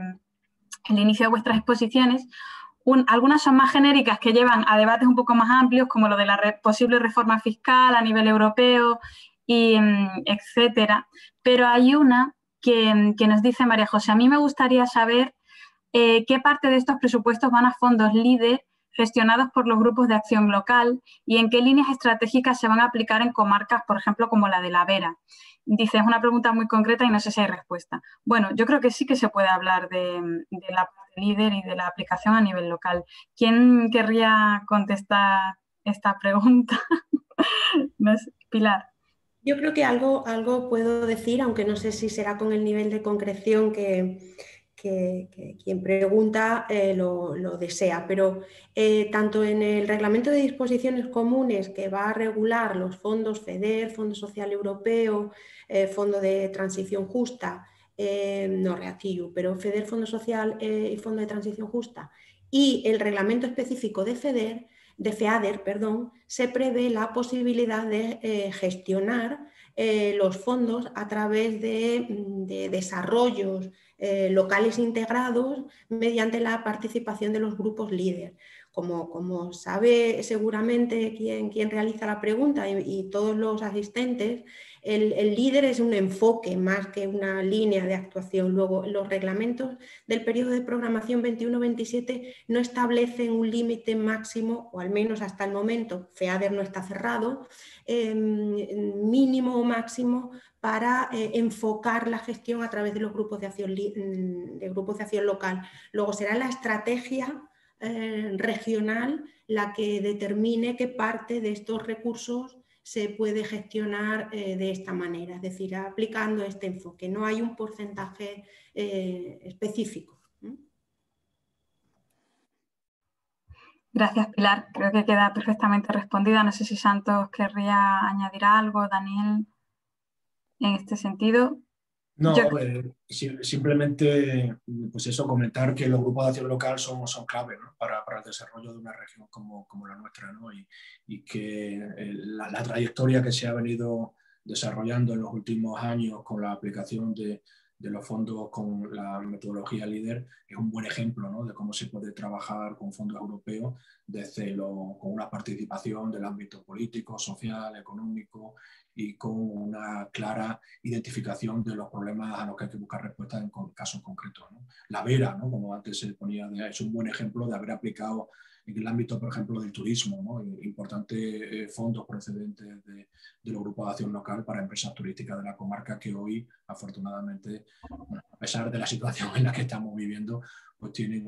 el inicio de vuestras exposiciones. algunas son más genéricas que llevan a debates un poco más amplios, como lo de la posible reforma fiscal a nivel europeo, etcétera. Pero hay una que nos dice María José: a mí me gustaría saber qué parte de estos presupuestos van a fondos LEADER gestionados por los grupos de acción local y en qué líneas estratégicas se van a aplicar en comarcas, por ejemplo, como la de La Vera. Dice, es una pregunta muy concreta y no sé si hay respuesta. Bueno, yo creo que sí que se puede hablar de la parte LEADER y de la aplicación a nivel local. ¿Quién querría contestar esta pregunta? No sé, Pilar. Yo creo que algo puedo decir, aunque no sé si será con el nivel de concreción que quien pregunta lo desea, pero tanto en el Reglamento de Disposiciones Comunes, que va a regular los fondos FEDER, Fondo Social Europeo, Fondo de Transición Justa, no REACIU, pero FEDER, Fondo Social y Fondo de Transición Justa, y el reglamento específico de FEADER, se prevé la posibilidad de gestionar los fondos a través de desarrollos locales integrados mediante la participación de los grupos líder. Como sabe seguramente quien realiza la pregunta y todos los asistentes, el líder es un enfoque más que una línea de actuación. Luego, los reglamentos del periodo de programación 21-27 no establecen un límite máximo, o al menos hasta el momento, FEADER no está cerrado, mínimo o máximo para enfocar la gestión a través de los grupos de acción local. Luego será la estrategia regional la que determine qué parte de estos recursos se puede gestionar de esta manera, es decir, aplicando este enfoque. No hay un porcentaje específico. Gracias, Pilar. Creo que queda perfectamente respondida. No sé si Santos querría añadir algo, Daniel, en este sentido. No, simplemente pues eso, comentar que los grupos de acción local son clave, ¿no? para el desarrollo de una región como la nuestra, ¿no? y que la trayectoria que se ha venido desarrollando en los últimos años con la aplicación de los fondos con la metodología LEADER es un buen ejemplo, ¿no? de cómo se puede trabajar con fondos europeos con una participación del ámbito político, social, económico y con una clara identificación de los problemas a los que hay que buscar respuestas en casos concretos, ¿no? La Vera, ¿no? Como antes se ponía, es un buen ejemplo de haber aplicado en el ámbito, por ejemplo, del turismo, ¿no? Importantes fondos procedentes de los grupos de acción local para empresas turísticas de la comarca que hoy, afortunadamente, bueno, a pesar de la situación en la que estamos viviendo, pues tienen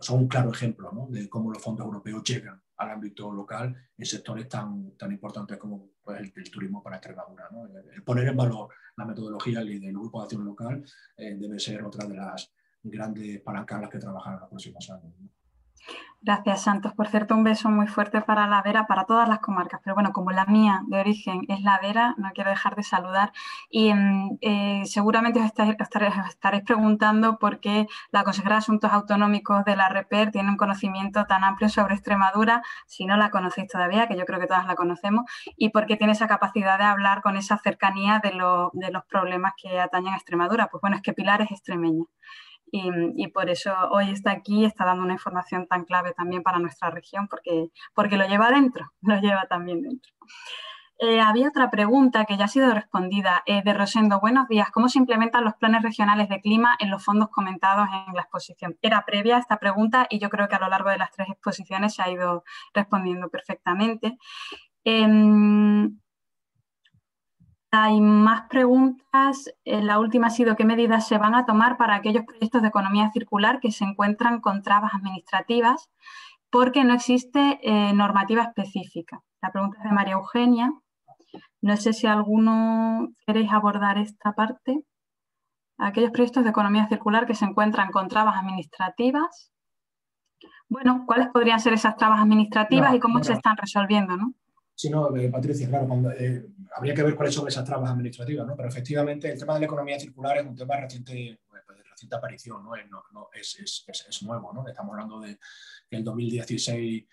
son un claro ejemplo, ¿no? de cómo los fondos europeos llegan al ámbito local en sectores tan importantes como pues, el turismo para Extremadura, ¿no? El poner en valor la metodología y del grupo de acción local debe ser otra de las grandes palancas en las que trabajar en los próximos años, ¿no? Gracias, Santos. Por cierto, un beso muy fuerte para La Vera, para todas las comarcas. Pero bueno, como la mía de origen es La Vera, no quiero dejar de saludar. Y seguramente os estaréis preguntando por qué la consejera de Asuntos Autonómicos de la REPER tiene un conocimiento tan amplio sobre Extremadura, si no la conocéis todavía, que yo creo que todas la conocemos, y por qué tiene esa capacidad de hablar con esa cercanía de los problemas que atañen a Extremadura. Pues bueno, es que Pilar es extremeña. Y por eso hoy está aquí, está dando una información tan clave también para nuestra región, porque lo lleva dentro, lo lleva también dentro. Había otra pregunta que ya ha sido respondida, de Rosendo. Buenos días, ¿cómo se implementan los planes regionales de clima en los fondos comentados en la exposición? Era previa a esta pregunta y yo creo que a lo largo de las 3 exposiciones se ha ido respondiendo perfectamente. Hay más preguntas. La última ha sido: ¿qué medidas se van a tomar para aquellos proyectos de economía circular que se encuentran con trabas administrativas porque no existe normativa específica? La pregunta es de María Eugenia. No sé si alguno queréis abordar esta parte. Aquellos proyectos de economía circular que se encuentran con trabas administrativas. Bueno, ¿cuáles podrían ser esas trabas administrativas y cómo se están resolviendo, ¿no? Sí, no, Patricia, claro, habría que ver cuáles son esas trabas administrativas, ¿no? Pero efectivamente el tema de la economía circular es un tema de reciente aparición, ¿no? Es nuevo, ¿no? Estamos hablando de que en 2016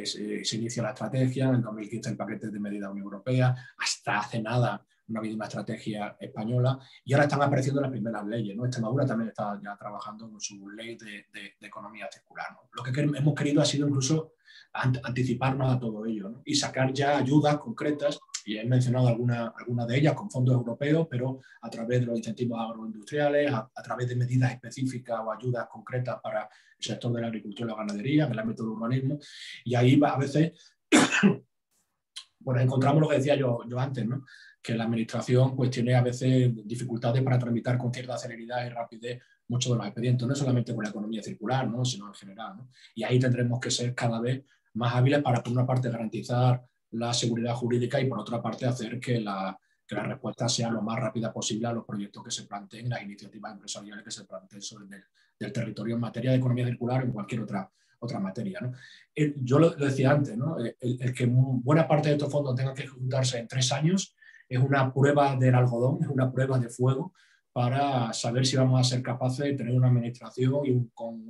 se inicia la estrategia, en el 2015 el paquete de medidas Unión Europea, hasta hace nada no ha habido una estrategia española y ahora están apareciendo las primeras leyes, ¿no? Extremadura también está ya trabajando con su ley de economía circular, ¿no? Lo que hemos querido ha sido incluso anticiparnos a todo ello, ¿no? Y sacar ya ayudas concretas, y he mencionado algunas de ellas con fondos europeos, pero a través de los incentivos agroindustriales, a través de medidas específicas o ayudas concretas para el sector de la agricultura y la ganadería, en el ámbito del urbanismo, y ahí a veces bueno, encontramos lo que decía yo antes, ¿no? Que la administración pues, tiene a veces dificultades para tramitar con cierta celeridad y rapidez muchos de los expedientes, no solamente con la economía circular, ¿no? Sino en general, ¿no? Y ahí tendremos que ser cada vez más hábiles para, por una parte, garantizar la seguridad jurídica y, por otra parte, hacer que la respuesta sea lo más rápida posible a los proyectos que se planteen, las iniciativas empresariales que se planteen sobre del territorio en materia de economía circular o en cualquier otra materia, ¿no? Yo lo decía antes, ¿no? El que buena parte de estos fondos tengan que ejecutarse en 3 años es una prueba del algodón, es una prueba de fuego para saber si vamos a ser capaces de tener una administración y con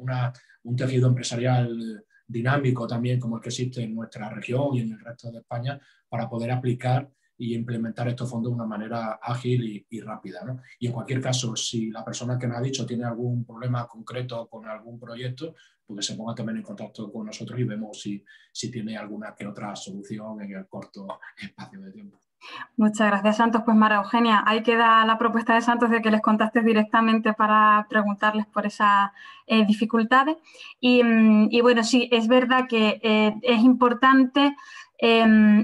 un tejido empresarial dinámico también como el que existe en nuestra región y en el resto de España para poder aplicar y implementar estos fondos de una manera ágil y rápida, ¿no? Y en cualquier caso, si la persona que nos ha dicho tiene algún problema concreto con algún proyecto, pues que se ponga también en contacto con nosotros y vemos si tiene alguna que otra solución en el corto espacio de tiempo. Muchas gracias, Santos. Pues María Eugenia, ahí queda la propuesta de Santos de que les contactes directamente para preguntarles por esas dificultades. Y bueno, sí, es verdad que es importante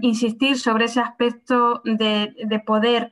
insistir sobre ese aspecto de poder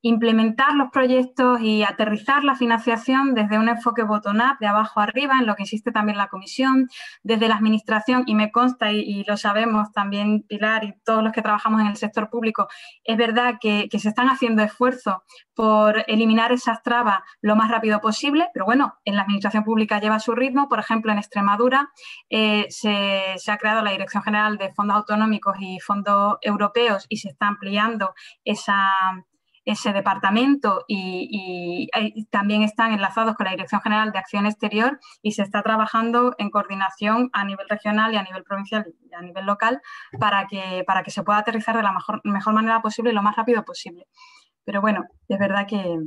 implementar los proyectos y aterrizar la financiación desde un enfoque bottom-up, de abajo arriba, en lo que insiste también la Comisión, desde la Administración, y me consta, y lo sabemos también Pilar y todos los que trabajamos en el sector público, es verdad que se están haciendo esfuerzos por eliminar esas trabas lo más rápido posible, pero bueno, en la Administración Pública lleva su ritmo. Por ejemplo, en Extremadura se ha creado la Dirección General de Fondos Autonómicos y Fondos Europeos y se está ampliando ese departamento y también están enlazados con la Dirección General de Acción Exterior y se está trabajando en coordinación a nivel regional y a nivel provincial y a nivel local para que se pueda aterrizar de la mejor manera posible y lo más rápido posible. Pero bueno, es verdad que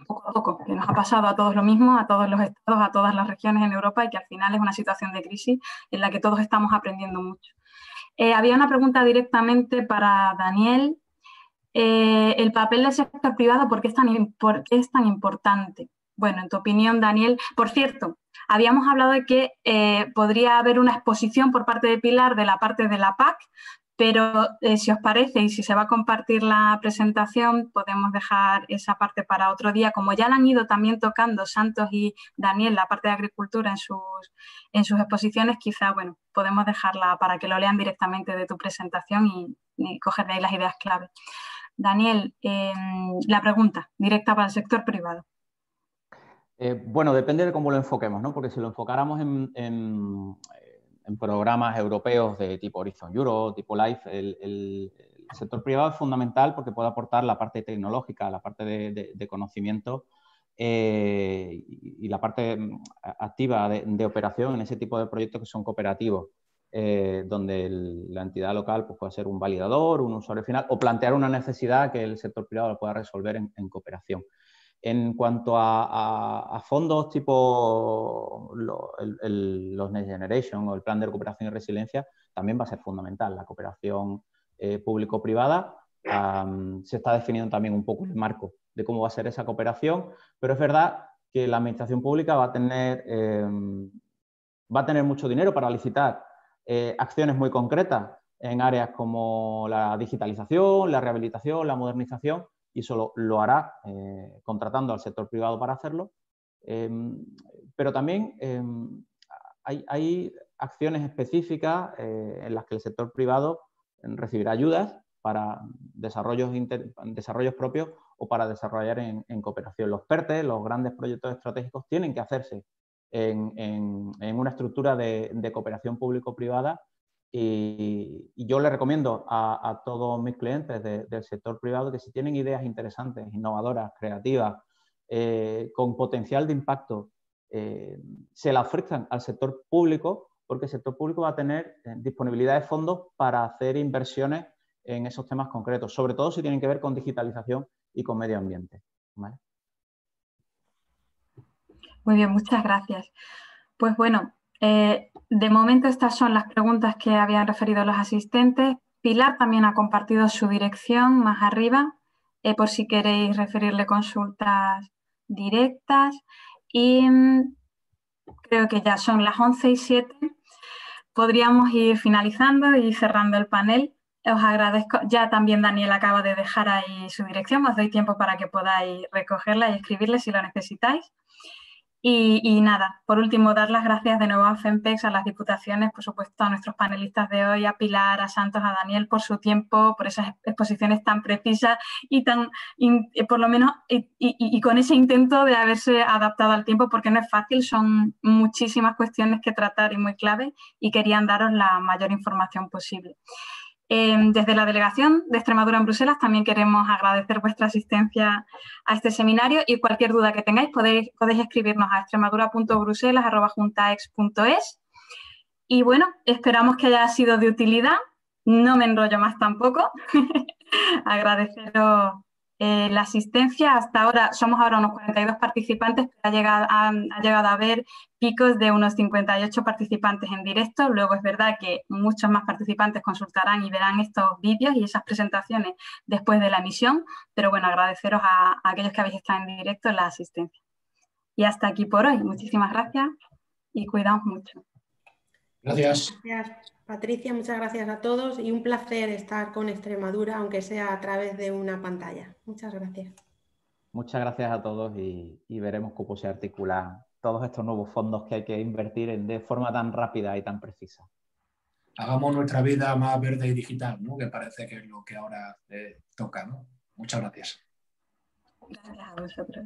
poco a poco, que nos ha pasado a todos lo mismo, a todos los estados, a todas las regiones en Europa, y que al final es una situación de crisis en la que todos estamos aprendiendo mucho. Había una pregunta directamente para Daniel. El papel del sector privado, ¿por qué es tan importante? Bueno, en tu opinión, Daniel, por cierto, habíamos hablado de que podría haber una exposición por parte de Pilar de la parte de la PAC, pero si os parece y si se va a compartir la presentación, podemos dejar esa parte para otro día. Como ya la han ido también tocando Santos y Daniel, la parte de agricultura en sus exposiciones, quizá, bueno, podemos dejarla para que lo lean directamente de tu presentación y coger de ahí las ideas clave. Daniel, la pregunta directa para el sector privado. Bueno, depende de cómo lo enfoquemos, ¿no? Porque si lo enfocáramos en programas europeos de tipo Horizon Europe, tipo LIFE, el sector privado es fundamental porque puede aportar la parte tecnológica, la parte de conocimiento y la parte activa de operación en ese tipo de proyectos que son cooperativos. Donde la entidad local pues, puede ser un validador, un usuario final o plantear una necesidad que el sector privado lo pueda resolver en cooperación. En cuanto a fondos tipo los Next Generation o el Plan de Recuperación y Resiliencia, también va a ser fundamental. La cooperación público-privada se está definiendo también un poco el marco de cómo va a ser esa cooperación, pero es verdad que la administración pública va a tener mucho dinero para licitar acciones muy concretas en áreas como la digitalización, la rehabilitación, la modernización, y eso lo hará contratando al sector privado para hacerlo. Pero también hay acciones específicas en las que el sector privado recibirá ayudas para desarrollos propios o para desarrollar en cooperación. Los PERTE, los grandes proyectos estratégicos, tienen que hacerse en una estructura de cooperación público-privada y yo le recomiendo a todos mis clientes del sector privado que si tienen ideas interesantes, innovadoras, creativas, con potencial de impacto, se la ofrezcan al sector público, porque el sector público va a tener disponibilidad de fondos para hacer inversiones en esos temas concretos, sobre todo si tienen que ver con digitalización y con medio ambiente. ¿Vale? Muy bien, muchas gracias. Pues bueno, de momento estas son las preguntas que habían referido los asistentes. Pilar también ha compartido su dirección más arriba, por si queréis referirle consultas directas. Y creo que ya son las 11:07. Podríamos ir finalizando y cerrando el panel. Os agradezco. Ya también Daniel acaba de dejar ahí su dirección. Os doy tiempo para que podáis recogerla y escribirle si lo necesitáis. Y nada, por último, dar las gracias de nuevo a FEMPEX, a las diputaciones, por supuesto, a nuestros panelistas de hoy, a Pilar, a Santos, a Daniel, por su tiempo, por esas exposiciones tan precisas y tan, por lo menos, y con ese intento de haberse adaptado al tiempo, porque no es fácil, son muchísimas cuestiones que tratar y muy claves, y querían daros la mayor información posible. Desde la Delegación de Extremadura en Bruselas también queremos agradecer vuestra asistencia a este seminario y cualquier duda que tengáis podéis escribirnos a extremadura.bruselas@juntaex.es. Y bueno, esperamos que haya sido de utilidad. No me enrollo más tampoco. Agradeceros la asistencia. Hasta ahora somos unos 42 participantes, pero ha llegado a haber picos de unos 58 participantes en directo. Luego es verdad que muchos más participantes consultarán y verán estos vídeos y esas presentaciones después de la emisión, pero bueno, agradeceros a aquellos que habéis estado en directo la asistencia. Y hasta aquí por hoy. Muchísimas gracias y cuidaos mucho. Gracias. Gracias, Patricia. Muchas gracias a todos y un placer estar con Extremadura, aunque sea a través de una pantalla. Muchas gracias. Muchas gracias a todos y veremos cómo se articulan todos estos nuevos fondos que hay que invertir de forma tan rápida y tan precisa. Hagamos nuestra vida más verde y digital, ¿no? Que parece que es lo que ahora toca, ¿no? Muchas gracias. Gracias a vosotros.